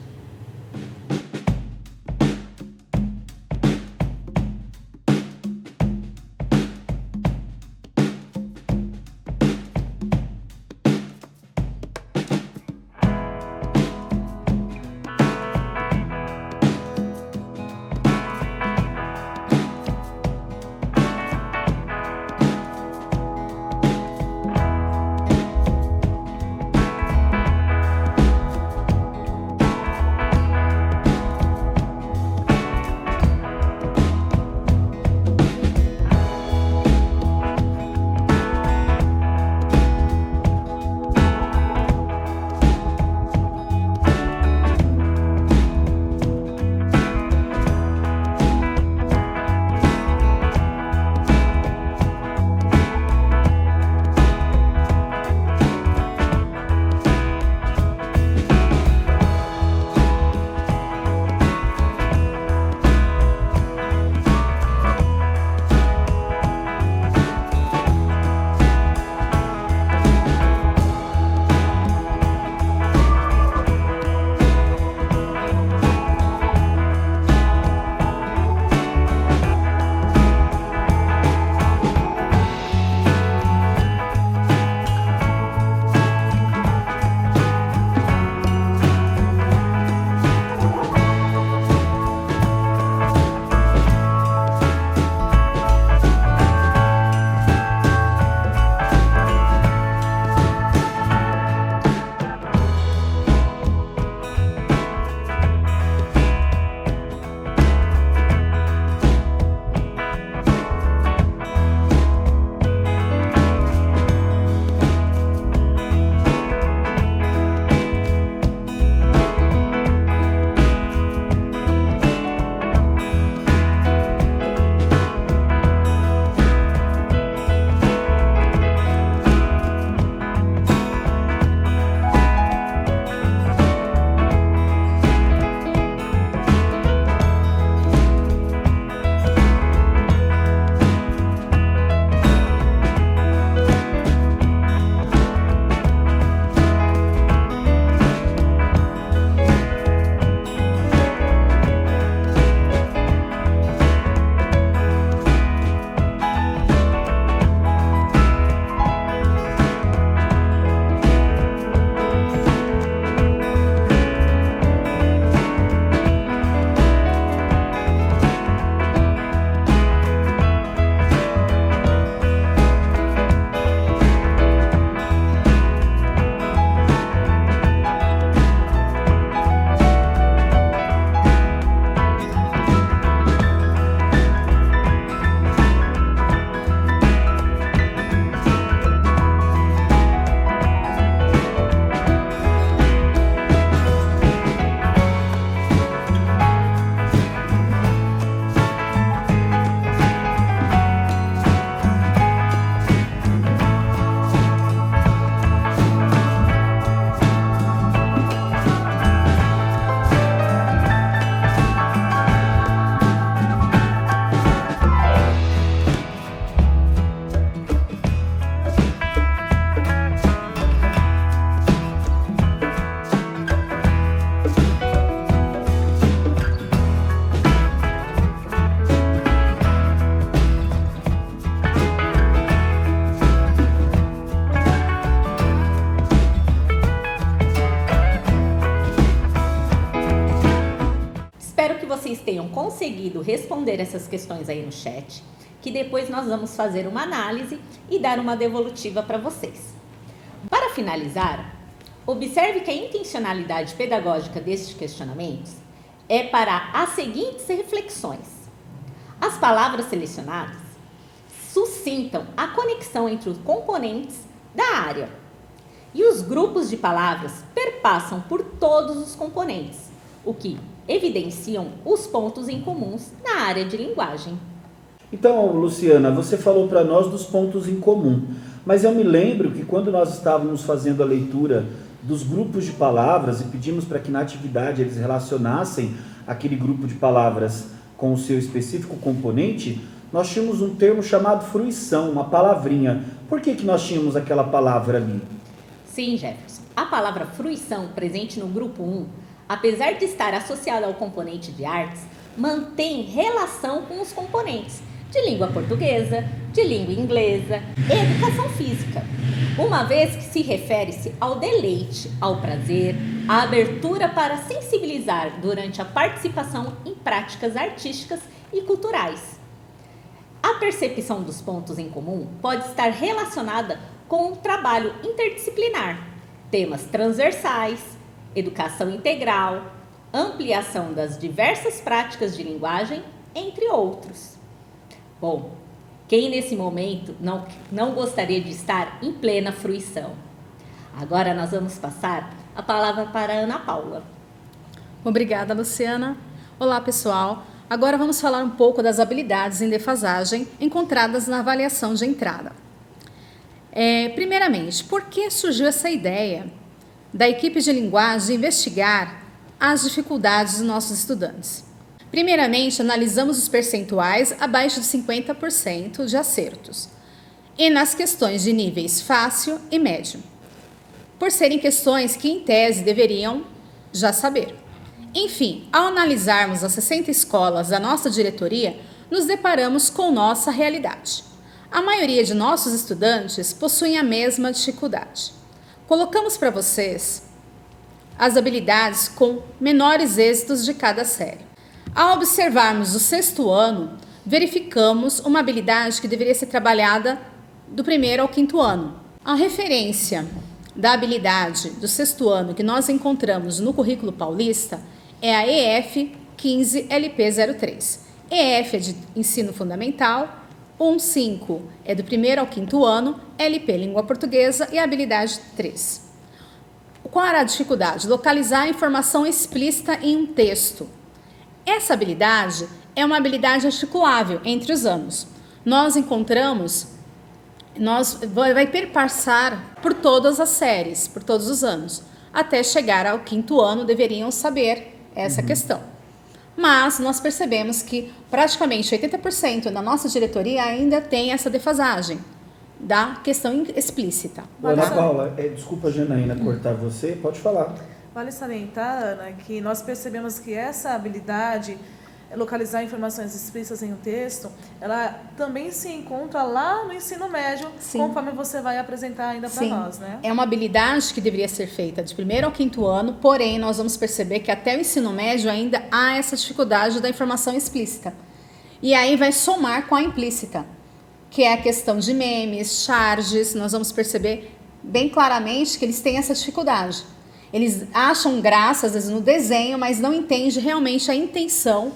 tenham conseguido responder essas questões aí no chat, que depois nós vamos fazer uma análise e dar uma devolutiva para vocês. Para finalizar, observe que a intencionalidade pedagógica destes questionamentos é para as seguintes reflexões. As palavras selecionadas suscitam a conexão entre os componentes da área e os grupos de palavras perpassam por todos os componentes, o que evidenciam os pontos em comuns na área de linguagem. Então, Luciana, você falou para nós dos pontos em comum, mas eu me lembro que quando nós estávamos fazendo a leitura dos grupos de palavras e pedimos para que na atividade eles relacionassem aquele grupo de palavras com o seu específico componente, nós tínhamos um termo chamado fruição, uma palavrinha. Por que nós tínhamos aquela palavra ali? Sim, Jefferson. A palavra fruição, presente no grupo 1, apesar de estar associada ao componente de artes, mantém relação com os componentes de língua portuguesa, de língua inglesa e educação física, uma vez que se refere-se ao deleite, ao prazer, à abertura para sensibilizar durante a participação em práticas artísticas e culturais. A percepção dos pontos em comum pode estar relacionada com um trabalho interdisciplinar, temas transversais, educação integral, ampliação das diversas práticas de linguagem, entre outros. Bom, quem nesse momento não gostaria de estar em plena fruição? Agora nós vamos passar a palavra para a Ana Paula. Obrigada, Luciana. Olá, pessoal. Agora vamos falar um pouco das habilidades em defasagem encontradas na avaliação de entrada. Primeiramente, por que surgiu essa ideia da equipe de linguagem de investigar as dificuldades dos nossos estudantes? Primeiramente, analisamos os percentuais abaixo de 50% de acertos e nas questões de níveis fácil e médio, por serem questões que, em tese, deveriam já saber. Enfim, ao analisarmos as 60 escolas da nossa diretoria, nos deparamos com nossa realidade. A maioria de nossos estudantes possuem a mesma dificuldade. Colocamos para vocês as habilidades com menores êxitos de cada série. Ao observarmos o 6º ano, verificamos uma habilidade que deveria ser trabalhada do 1º ao 5º ano. A referência da habilidade do 6º ano que nós encontramos no currículo paulista é a EF 15LP03. EF é de ensino fundamental, 1.5 é do 1º ao 5º ano, LP língua portuguesa e habilidade 3. Qual era a dificuldade? Localizar a informação explícita em um texto. Essa habilidade é uma habilidade articulável entre os anos. Nós encontramos, vai perpassar por todas as séries, por todos os anos. Até chegar ao 5º ano deveriam saber essa questão. Mas nós percebemos que praticamente 80% da nossa diretoria ainda tem essa defasagem da questão explícita. Ana Paula, desculpa, Janaína, cortar você, pode falar. Vale salientar, Ana, que nós percebemos que essa habilidade, localizar informações explícitas em um texto, ela também se encontra lá no ensino médio, Sim. conforme você vai apresentar ainda para nós, né? É uma habilidade que deveria ser feita de 1º ao 5º ano, porém nós vamos perceber que até o ensino médio ainda há essa dificuldade da informação explícita. E aí vai somar com a implícita, que é a questão de memes, charges. Nós vamos perceber bem claramente que eles têm essa dificuldade. Eles acham graça, às vezes, no desenho, mas não entendem realmente a intenção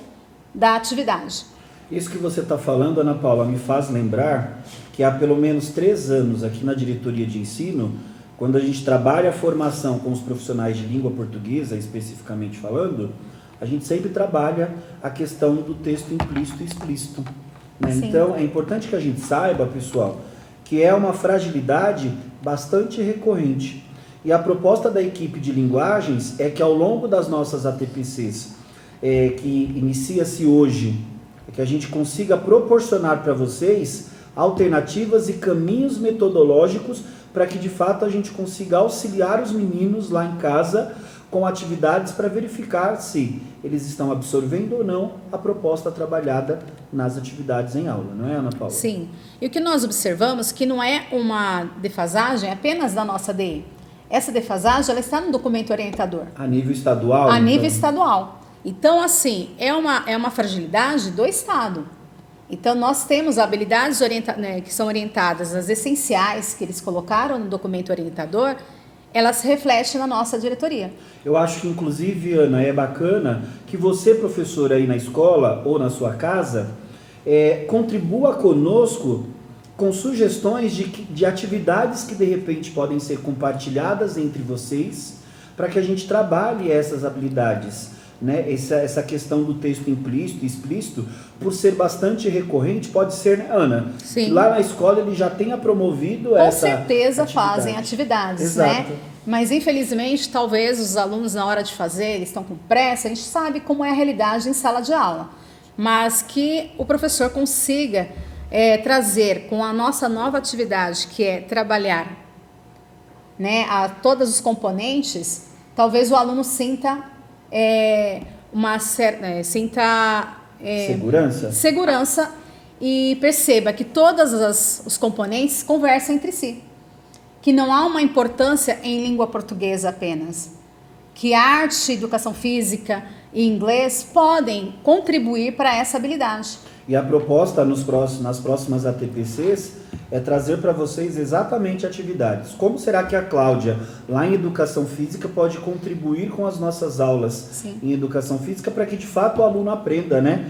da atividade. Isso que você está falando, Ana Paula, me faz lembrar que há pelo menos 3 anos aqui na diretoria de ensino, quando a gente trabalha a formação com os profissionais de língua portuguesa, especificamente falando, a gente sempre trabalha a questão do texto implícito e explícito. Né? Então, é importante que a gente saiba, pessoal, que é uma fragilidade bastante recorrente. E a proposta da equipe de linguagens é que ao longo das nossas ATPCs, que inicia-se hoje, que a gente consiga proporcionar para vocês alternativas e caminhos metodológicos para que de fato a gente consiga auxiliar os meninos lá em casa com atividades para verificar se eles estão absorvendo ou não a proposta trabalhada nas atividades em aula, não é, Ana Paula? Sim. E o que nós observamos que não é uma defasagem apenas da nossa DE. Essa defasagem ela está no documento orientador. A nível estadual? A nível estadual. Então, assim, é uma fragilidade do Estado. Então, nós temos habilidades que são orientadas, as essenciais que eles colocaram no documento orientador, elas refletem na nossa diretoria. Eu acho que, inclusive, Ana, é bacana que você, professor, aí na escola ou na sua casa, contribua conosco com sugestões de atividades que, de repente, podem ser compartilhadas entre vocês para que a gente trabalhe essas habilidades. Né? Essa questão do texto implícito e explícito, por ser bastante recorrente, pode ser, né, Ana? Sim. Que lá na escola ele já tenha promovido essa Com certeza atividade. fazem atividades, Exato. né? Mas, infelizmente, talvez os alunos, na hora de fazer, eles estão com pressa, a gente sabe como é a realidade em sala de aula. Mas que o professor consiga trazer com a nossa nova atividade, que é trabalhar, né, a todos os componentes, talvez o aluno sinta segurança e perceba que todos os componentes conversam entre si, que não há uma importância em língua portuguesa apenas, que arte, educação física e inglês podem contribuir para essa habilidade. E a proposta nas próximas ATPCs é trazer para vocês exatamente atividades. Como será que a Cláudia, lá em Educação Física, pode contribuir com as nossas aulas Sim. em Educação Física para que, de fato, o aluno aprenda, né?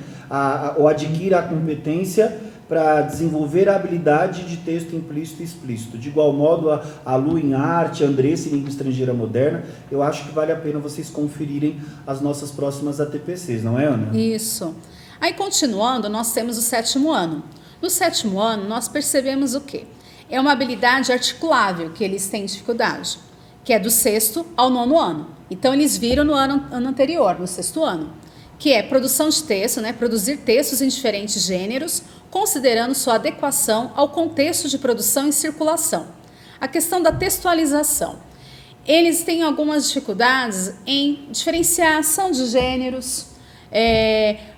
Ou adquira a competência para desenvolver a habilidade de texto implícito e explícito. De igual modo, a Lu em arte, a Andressa em língua estrangeira moderna, eu acho que vale a pena vocês conferirem as nossas próximas ATPCs, não é, Ana? Isso. Aí, continuando, nós temos o 7º ano. No 7º ano, nós percebemos o quê? É uma habilidade articulável que eles têm dificuldade, que é do 6º ao 9º ano. Então, eles viram no ano anterior, no 6º ano, que é produção de texto, né? Produzir textos em diferentes gêneros, considerando sua adequação ao contexto de produção e circulação. A questão da textualização. Eles têm algumas dificuldades em diferenciação de gêneros,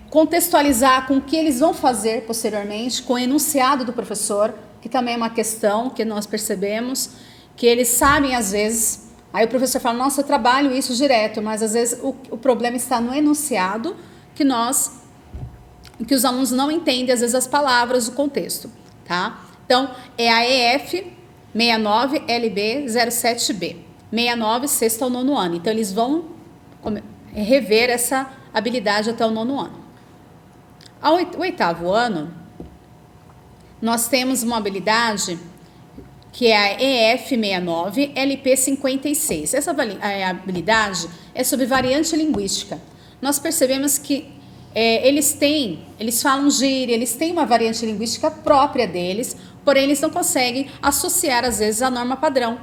contextualizar com o que eles vão fazer posteriormente, com o enunciado do professor, que também é uma questão que nós percebemos, que eles sabem às vezes, aí o professor fala, nossa, eu trabalho isso direto, mas às vezes o problema está no enunciado, que os alunos não entendem às vezes as palavras, o contexto, tá? Então, é a EF 69 LB 07B, 69, 6º ao 9º ano. Então, eles vão rever essa habilidade até o 9º ano. Ao 8º ano, nós temos uma habilidade que é a EF69 LP56. Essa habilidade é sobre variante linguística. Nós percebemos que eles falam gíria, eles têm uma variante linguística própria deles, porém eles não conseguem associar às vezes a norma padrão.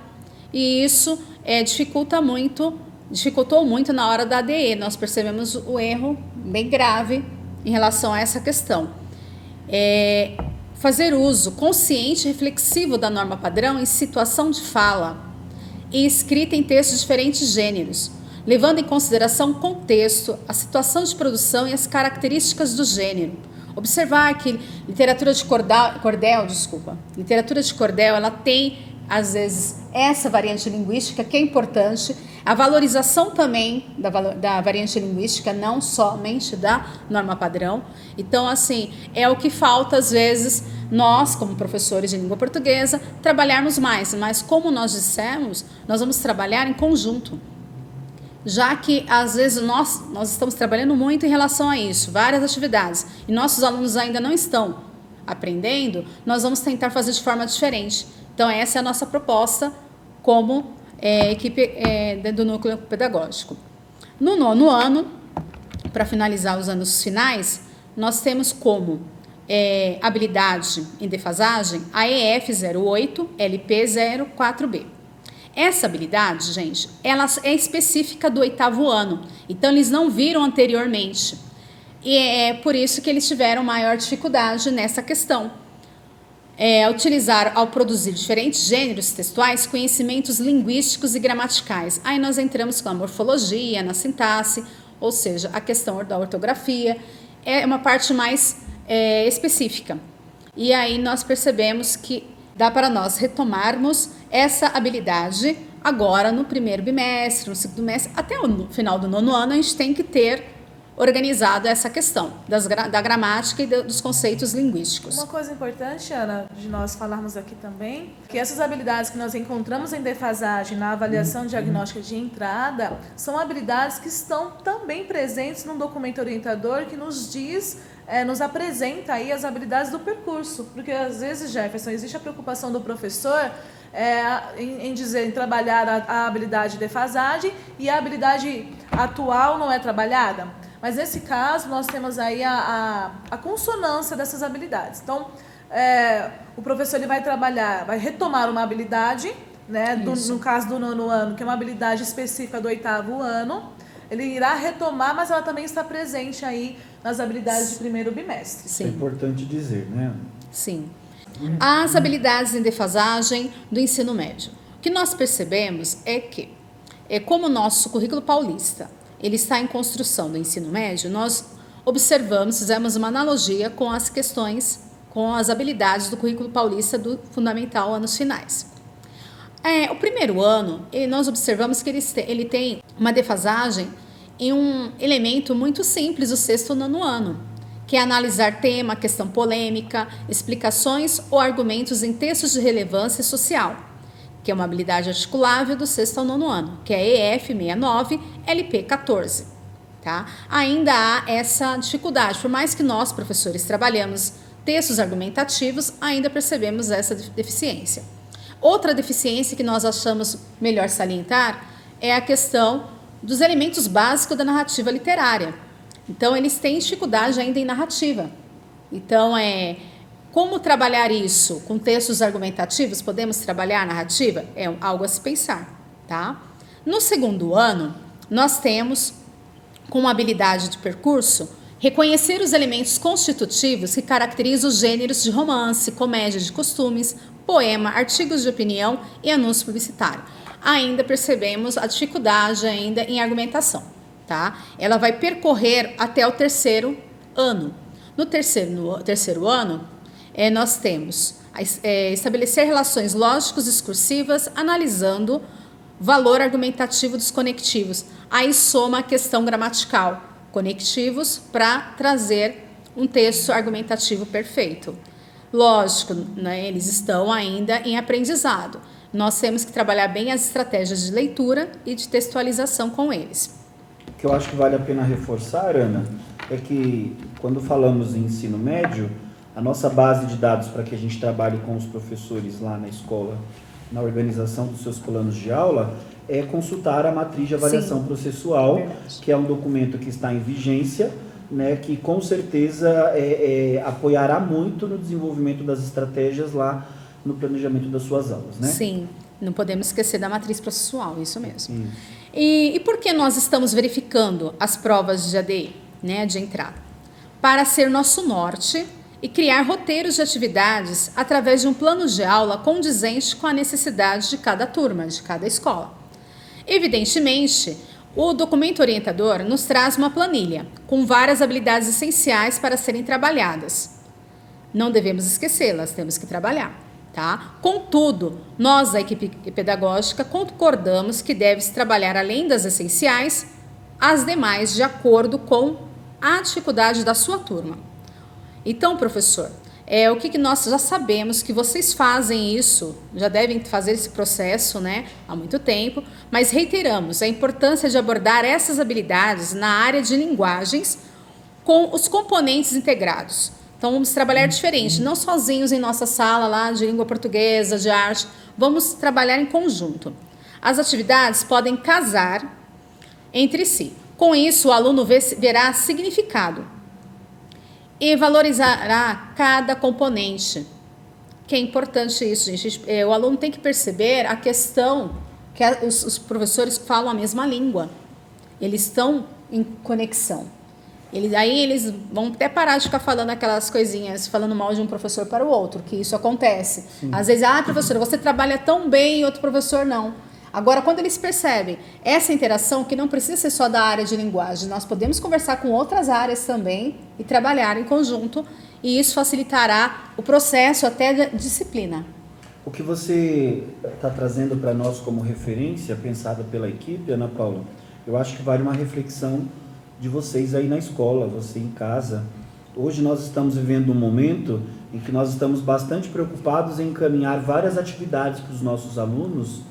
E isso dificultou muito na hora da ADE. Nós percebemos o erro bem grave em relação a essa questão. Fazer uso consciente e reflexivo da norma padrão em situação de fala e escrita em textos de diferentes gêneros, levando em consideração o contexto, a situação de produção e as características do gênero. Observar que literatura de cordel, ela tem, às vezes, essa variante linguística que é importante, a valorização também da variante linguística, não somente da norma padrão. Então, assim, é o que falta, às vezes, nós, como professores de língua portuguesa, trabalharmos mais. Mas, como nós dissemos, nós vamos trabalhar em conjunto. Já que, às vezes, nós estamos trabalhando muito em relação a isso, várias atividades, e nossos alunos ainda não estão aprendendo, nós vamos tentar fazer de forma diferente. Então, essa é a nossa proposta como equipe do núcleo pedagógico. No 9º ano, para finalizar os anos finais, nós temos como habilidade em defasagem a EF08 LP04B. Essa habilidade, gente, ela é específica do 8º ano, então eles não viram anteriormente. E é por isso que eles tiveram maior dificuldade nessa questão. Utilizar, ao produzir diferentes gêneros textuais, conhecimentos linguísticos e gramaticais. Aí nós entramos com a morfologia, na sintaxe, ou seja, a questão da ortografia, é uma parte mais específica. E aí nós percebemos que dá para nós retomarmos essa habilidade agora no primeiro bimestre, no segundo bimestre, até o final do 9º ano a gente tem que ter organizado essa questão da gramática e dos conceitos linguísticos. Uma coisa importante, Ana, de nós falarmos aqui também, que essas habilidades que nós encontramos em defasagem na avaliação diagnóstica de entrada são habilidades que estão também presentes num documento orientador que nos diz, nos apresenta aí as habilidades do percurso, porque às vezes, Jefferson, existe a preocupação do professor em trabalhar a habilidade de defasagem e a habilidade atual não é trabalhada. Mas nesse caso, nós temos aí a consonância dessas habilidades. Então, o professor ele vai retomar uma habilidade, né, no caso do 9º ano, que é uma habilidade específica do 8º ano, ele irá retomar, mas ela também está presente aí nas habilidades de primeiro bimestre. Sim. É importante dizer, né? Sim. As habilidades em defasagem do ensino médio. O que nós percebemos é que, como o nosso currículo paulista ele está em construção do ensino médio, nós fizemos uma analogia com as questões, com as habilidades do currículo paulista do fundamental anos finais. O primeiro ano, nós observamos que ele tem uma defasagem em um elemento muito simples do 6º e 9º ano, que é analisar tema, questão polêmica, explicações ou argumentos em textos de relevância social, que é uma habilidade articulável do 6º ao 9º ano, que é EF 69, LP 14. Tá? Ainda há essa dificuldade, por mais que nós, professores, trabalhamos textos argumentativos, ainda percebemos essa deficiência. Outra deficiência que nós achamos melhor salientar é a questão dos elementos básicos da narrativa literária. Então, eles têm dificuldade ainda em narrativa. Então, como trabalhar isso com textos argumentativos? Podemos trabalhar a narrativa? É algo a se pensar, tá? No 2º ano, nós temos, como habilidade de percurso, reconhecer os elementos constitutivos que caracterizam os gêneros de romance, comédia de costumes, poema, artigos de opinião e anúncio publicitário. Ainda percebemos a dificuldade ainda em argumentação, tá? Ela vai percorrer até o 3º ano. No terceiro ano, nós temos estabelecer relações lógicos-discursivas, analisando valor argumentativo dos conectivos. Aí soma a questão gramatical, conectivos, para trazer um texto argumentativo perfeito. Lógico, né, eles estão ainda em aprendizado. Nós temos que trabalhar bem as estratégias de leitura e de textualização com eles. O que eu acho que vale a pena reforçar, Ana, é que quando falamos em ensino médio, a nossa base de dados para que a gente trabalhe com os professores lá na escola, na organização dos seus planos de aula, é consultar a matriz de avaliação processual, que é um documento que está em vigência, né, que com certeza apoiará muito no desenvolvimento das estratégias lá no planejamento das suas aulas, né? Sim, não podemos esquecer da matriz processual, isso mesmo. E por que nós estamos verificando as provas de ADI, né, de entrada? Para ser nosso norte e criar roteiros de atividades através de um plano de aula condizente com a necessidade de cada turma, de cada escola. Evidentemente, o documento orientador nos traz uma planilha com várias habilidades essenciais para serem trabalhadas. Não devemos esquecê-las, temos que trabalhar, tá? Contudo, nós da equipe pedagógica concordamos que deve-se trabalhar, além das essenciais, as demais de acordo com a dificuldade da sua turma. Então, professor, o que nós já sabemos que vocês fazem isso, já devem fazer esse processo, né, há muito tempo, mas reiteramos a importância de abordar essas habilidades na área de linguagens com os componentes integrados. Então, vamos trabalhar diferente, não sozinhos em nossa sala lá de língua portuguesa, de arte, vamos trabalhar em conjunto. As atividades podem casar entre si. Com isso, o aluno verá significado e valorizará cada componente, que é importante isso, gente. O aluno tem que perceber a questão que os professores falam a mesma língua, eles estão em conexão. Aí eles vão até parar de ficar falando aquelas coisinhas, falando mal de um professor para o outro, que isso acontece. Sim. Às vezes, professora, você trabalha tão bem e outro professor não. Agora, quando eles percebem essa interação, que não precisa ser só da área de linguagem, nós podemos conversar com outras áreas também e trabalhar em conjunto, e isso facilitará o processo até da disciplina. O que você está trazendo para nós como referência, pensada pela equipe, Ana Paula, eu acho que vale uma reflexão de vocês aí na escola, você em casa. Hoje nós estamos vivendo um momento em que nós estamos bastante preocupados em encaminhar várias atividades para os nossos alunos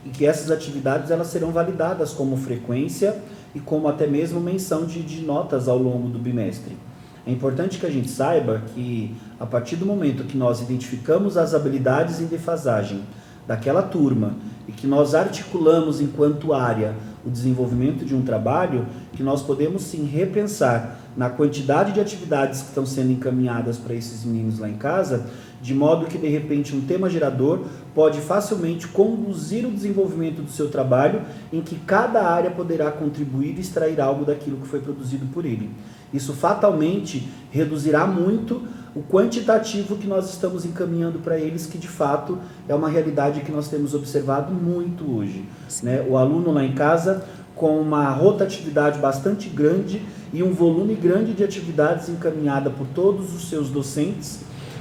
e que essas atividades elas serão validadas como frequência e como até mesmo menção de notas ao longo do bimestre. É importante que a gente saiba que a partir do momento que nós identificamos as habilidades em defasagem daquela turma e que nós articulamos enquanto área o desenvolvimento de um trabalho, que nós podemos sim repensar na quantidade de atividades que estão sendo encaminhadas para esses meninos lá em casa, de modo que de repente um tema gerador pode facilmente conduzir o desenvolvimento do seu trabalho, em que cada área poderá contribuir e extrair algo daquilo que foi produzido por ele. Isso fatalmente reduzirá muito o quantitativo que nós estamos encaminhando para eles, que de fato é uma realidade que nós temos observado muito hoje, né? O aluno lá em casa com uma rotatividade bastante grande e um volume grande de atividades encaminhada por todos os seus docentes,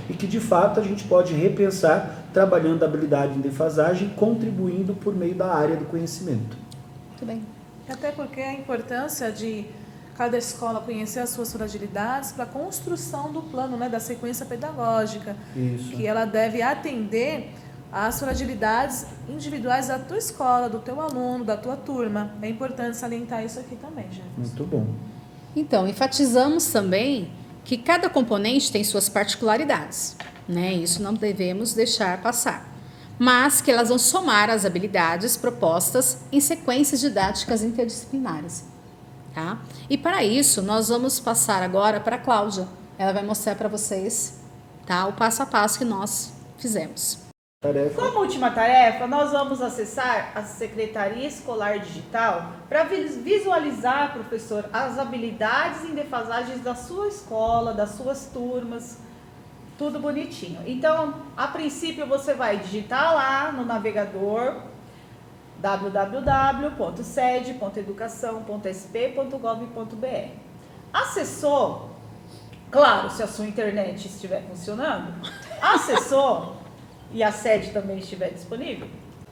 e que de fato a gente pode repensar trabalhando a habilidade em defasagem, contribuindo por meio da área do conhecimento. Muito bem. Até porque a importância de cada escola conhecer as suas fragilidades para a construção do plano, né, da sequência pedagógica. Isso. Que ela deve atender às fragilidades individuais da tua escola, do teu aluno, da tua turma. É importante salientar isso aqui também, gente. Muito bom. Então, enfatizamos também que cada componente tem suas particularidades, né? Isso não devemos deixar passar. Mas que elas vão somar as habilidades propostas em sequências didáticas interdisciplinares. Tá? E para isso, nós vamos passar agora para a Cláudia. Ela vai mostrar para vocês, tá, o passo a passo que nós fizemos. Como última tarefa, nós vamos acessar a Secretaria Escolar Digital para visualizar, professor, as habilidades em defasagens da sua escola, das suas turmas, tudo bonitinho. Então, a princípio, você vai digitar lá no navegador www.sed.educação.sp.gov.br. Acessou, claro, se a sua internet estiver funcionando, acessou e a sede também estiver disponível,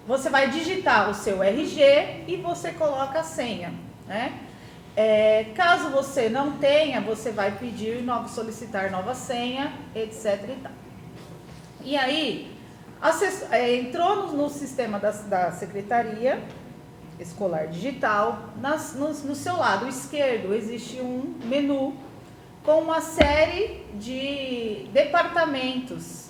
você vai digitar o seu RG e você coloca a senha, né? Caso você não tenha, você vai pedir, solicitar nova senha, etc. E tal. E aí, entrou no sistema da Secretaria Escolar Digital, no seu lado esquerdo existe um menu com uma série de departamentos.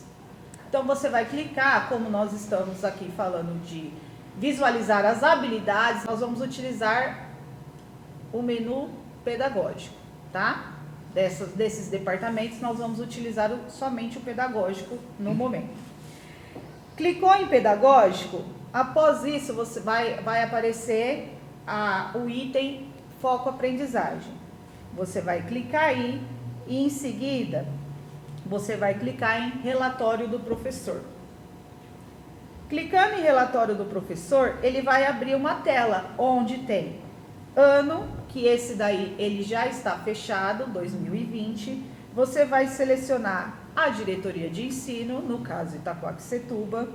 Então você vai clicar, como nós estamos aqui falando de visualizar as habilidades, nós vamos utilizar o menu pedagógico, tá? Desses departamentos nós vamos utilizar somente o pedagógico no momento. Clicou em pedagógico, após isso você vai aparecer o item foco aprendizagem. Você vai clicar aí e em seguida você vai clicar em relatório do professor. Clicando em relatório do professor, ele vai abrir uma tela onde tem ano, que esse daí ele já está fechado, 2020. Você vai selecionar a diretoria de ensino, no caso Itaquaquecetuba,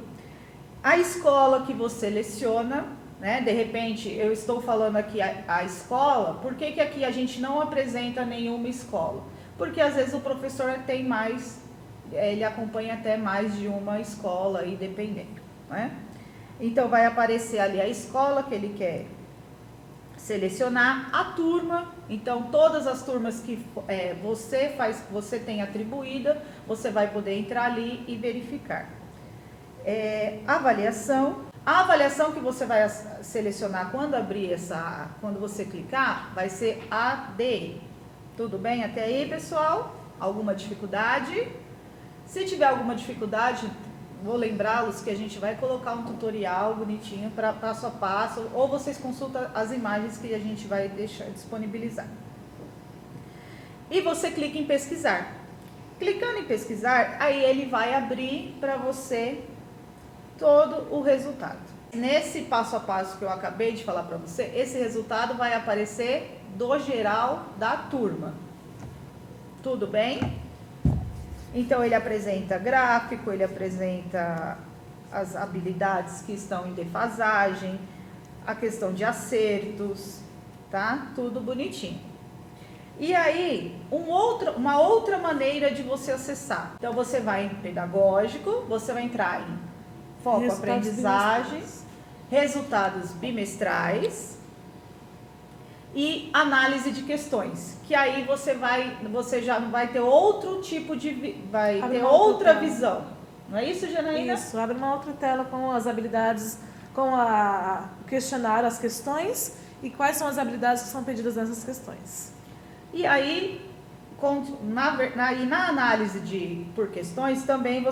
a escola que você seleciona, né? De repente, eu estou falando aqui a escola, por que aqui a gente não apresenta nenhuma escola? Porque às vezes o professor tem mais, ele acompanha até mais de uma escola, aí dependendo, né? Então vai aparecer ali a escola que ele quer selecionar, a turma. Então todas as turmas que você tem atribuída, você vai poder entrar ali e verificar. Avaliação. A avaliação que você vai selecionar quando quando você clicar, vai ser AD. Tudo bem até aí, pessoal? Alguma dificuldade? Se tiver alguma dificuldade, vou lembrá-los que a gente vai colocar um tutorial bonitinho para passo a passo, ou vocês consultam as imagens que a gente vai disponibilizar. E você clica em pesquisar. Clicando em pesquisar, aí ele vai abrir para você todo o resultado. Nesse passo a passo que eu acabei de falar para você, esse resultado vai aparecer do geral da turma. Tudo bem? Então ele apresenta gráfico, ele apresenta as habilidades que estão em defasagem, a questão de acertos, tá? Tudo bonitinho. E aí, uma outra maneira de você acessar. Então, você vai em pedagógico, você vai entrar em foco aprendizagem, resultados bimestrais e análise de questões. Que aí você já vai ter outro tipo de... vai ter outra visão. Não é isso, Janaína? Isso, abre uma outra tela com as habilidades, com o questionário, as questões e quais são as habilidades que são pedidas nessas questões. E aí, na análise por questões, também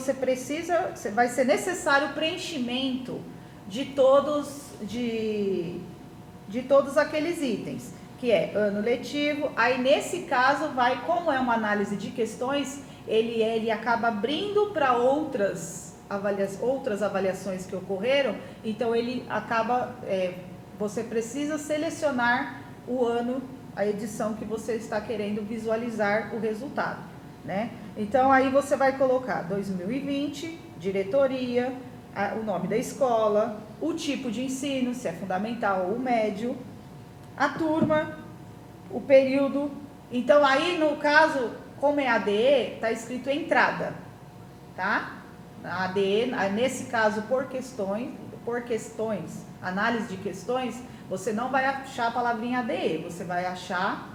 vai ser necessário o preenchimento de todos aqueles itens, que é ano letivo. Aí, nesse caso, como é uma análise de questões, ele acaba abrindo para outras avaliações que ocorreram, então ele acaba, você precisa selecionar o ano, a edição que você está querendo visualizar o resultado, né? Então, aí você vai colocar 2020, diretoria, o nome da escola, o tipo de ensino, se é fundamental ou médio, a turma, o período. Então, aí, no caso, como é ADE, está escrito entrada, tá? A ADE, nesse caso, por questões, análise de questões, você não vai achar a palavrinha ADE, você vai achar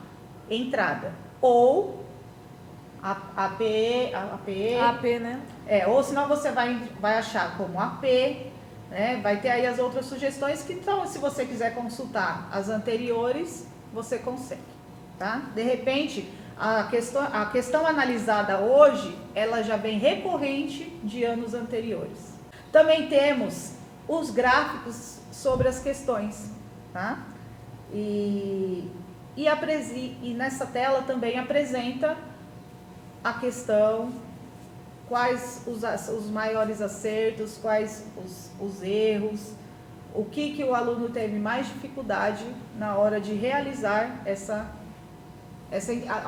entrada. Ou AP, né? Ou senão você vai achar como AP, né? Vai ter aí as outras sugestões que, então, se você quiser consultar as anteriores, você consegue, tá? De repente, a questão analisada hoje, ela já vem recorrente de anos anteriores. Também temos os gráficos sobre as questões, tá? E nessa tela também apresenta a questão, quais os maiores acertos, quais os erros, o que o aluno teve mais dificuldade na hora de realizar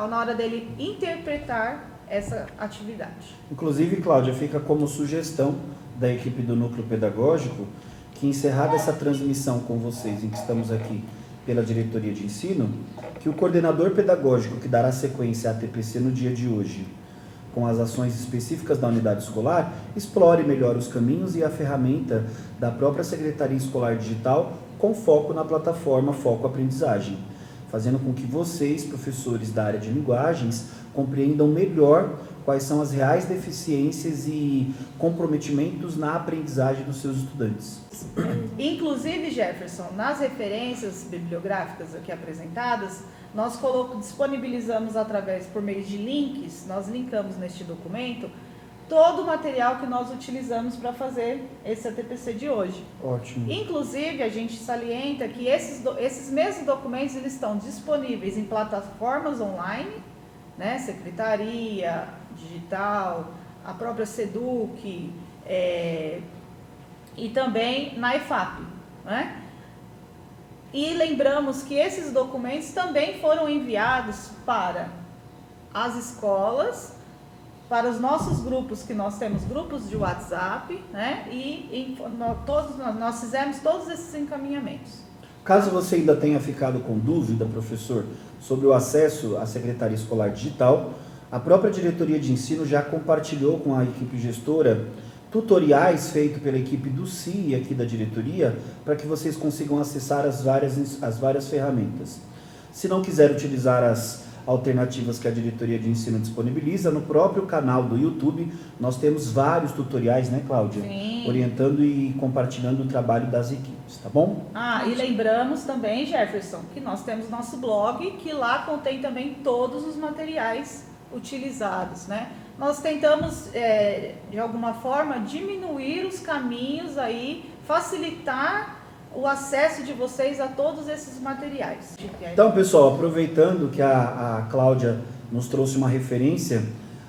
na hora dele interpretar essa atividade. Inclusive, Cláudia, fica como sugestão da equipe do Núcleo Pedagógico que, encerrada essa transmissão com vocês, em que estamos aqui pela Diretoria de Ensino, que o coordenador pedagógico que dará sequência à TPC no dia de hoje, com as ações específicas da unidade escolar, explore melhor os caminhos e a ferramenta da própria Secretaria Escolar Digital com foco na plataforma Foco Aprendizagem, fazendo com que vocês, professores da área de linguagens, compreendam melhor quais são as reais deficiências e comprometimentos na aprendizagem dos seus estudantes. Inclusive, Jefferson, nas referências bibliográficas aqui apresentadas, nós disponibilizamos por meio de links, nós linkamos neste documento todo o material que nós utilizamos para fazer esse ATPC de hoje. Ótimo. Inclusive, a gente salienta que esses mesmos documentos eles estão disponíveis em plataformas online, né? Secretaria Digital, a própria SEDUC, e também na EFAP, né? E lembramos que esses documentos também foram enviados para as escolas, para os nossos grupos, que nós temos grupos de WhatsApp, né? Nós fizemos todos esses encaminhamentos. Caso você ainda tenha ficado com dúvida, professor, sobre o acesso à Secretaria Escolar Digital, a própria Diretoria de Ensino já compartilhou com a equipe gestora tutoriais feitos pela equipe do CI aqui da diretoria, para que vocês consigam acessar as várias ferramentas. Se não quiser utilizar as alternativas que a Diretoria de Ensino disponibiliza, no próprio canal do YouTube, nós temos vários tutoriais, né, Cláudia? Sim. Orientando e compartilhando o trabalho das equipes, tá bom? E lembramos também, Jefferson, que nós temos nosso blog, que lá contém também todos os materiais utilizados, né? Nós tentamos, de alguma forma, diminuir os caminhos aí, facilitar o acesso de vocês a todos esses materiais. Então, pessoal, aproveitando que a Cláudia nos trouxe uma referência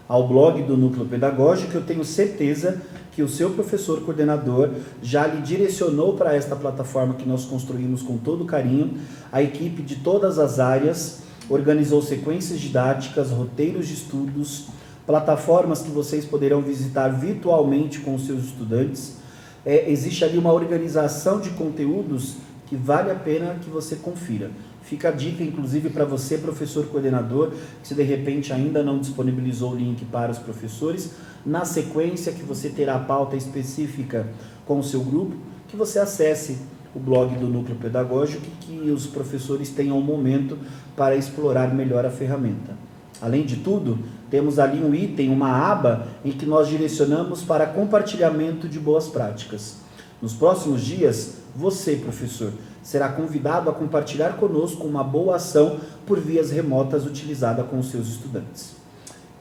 ao blog do Núcleo Pedagógico, eu tenho certeza que o seu professor coordenador já lhe direcionou para esta plataforma que nós construímos com todo carinho. A equipe de todas as áreas organizou sequências didáticas, roteiros de estudos, plataformas que vocês poderão visitar virtualmente com os seus estudantes. Existe ali uma organização de conteúdos que vale a pena que você confira. Fica a dica, inclusive, para você, professor coordenador, que se de repente ainda não disponibilizou o link para os professores, na sequência que você terá a pauta específica com o seu grupo, que você acesse o blog do Núcleo Pedagógico e que os professores tenham um momento para explorar melhor a ferramenta. Além de tudo, temos ali um item, uma aba, em que nós direcionamos para compartilhamento de boas práticas. Nos próximos dias, você, professor, será convidado a compartilhar conosco uma boa ação por vias remotas utilizada com os seus estudantes.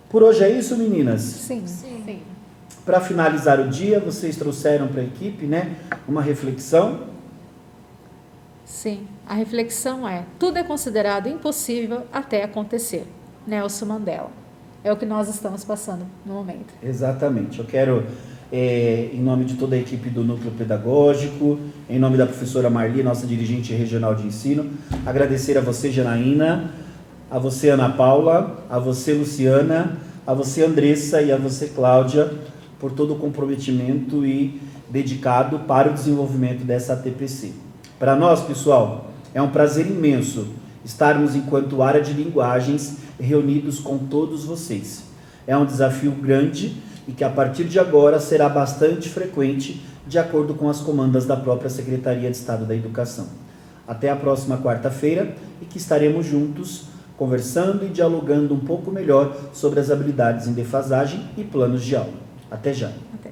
Por hoje é isso, meninas? Sim. Para finalizar o dia, vocês trouxeram para a equipe, né, uma reflexão. Sim, a reflexão é: tudo é considerado impossível até acontecer. Nelson Mandela. É o que nós estamos passando no momento. Exatamente. Eu quero, em nome de toda a equipe do Núcleo Pedagógico, em nome da professora Marli, nossa dirigente regional de ensino, agradecer a você, Janaína, a você, Ana Paula, a você, Luciana, a você, Andressa, e a você, Cláudia, por todo o comprometimento e dedicado para o desenvolvimento dessa ATPC. Para nós, pessoal, é um prazer imenso estarmos, enquanto área de linguagens, reunidos com todos vocês. É um desafio grande e que a partir de agora será bastante frequente, de acordo com as comandas da própria Secretaria de Estado da Educação. Até a próxima quarta-feira, e que estaremos juntos conversando e dialogando um pouco melhor sobre as habilidades em defasagem e planos de aula. Até já! Até.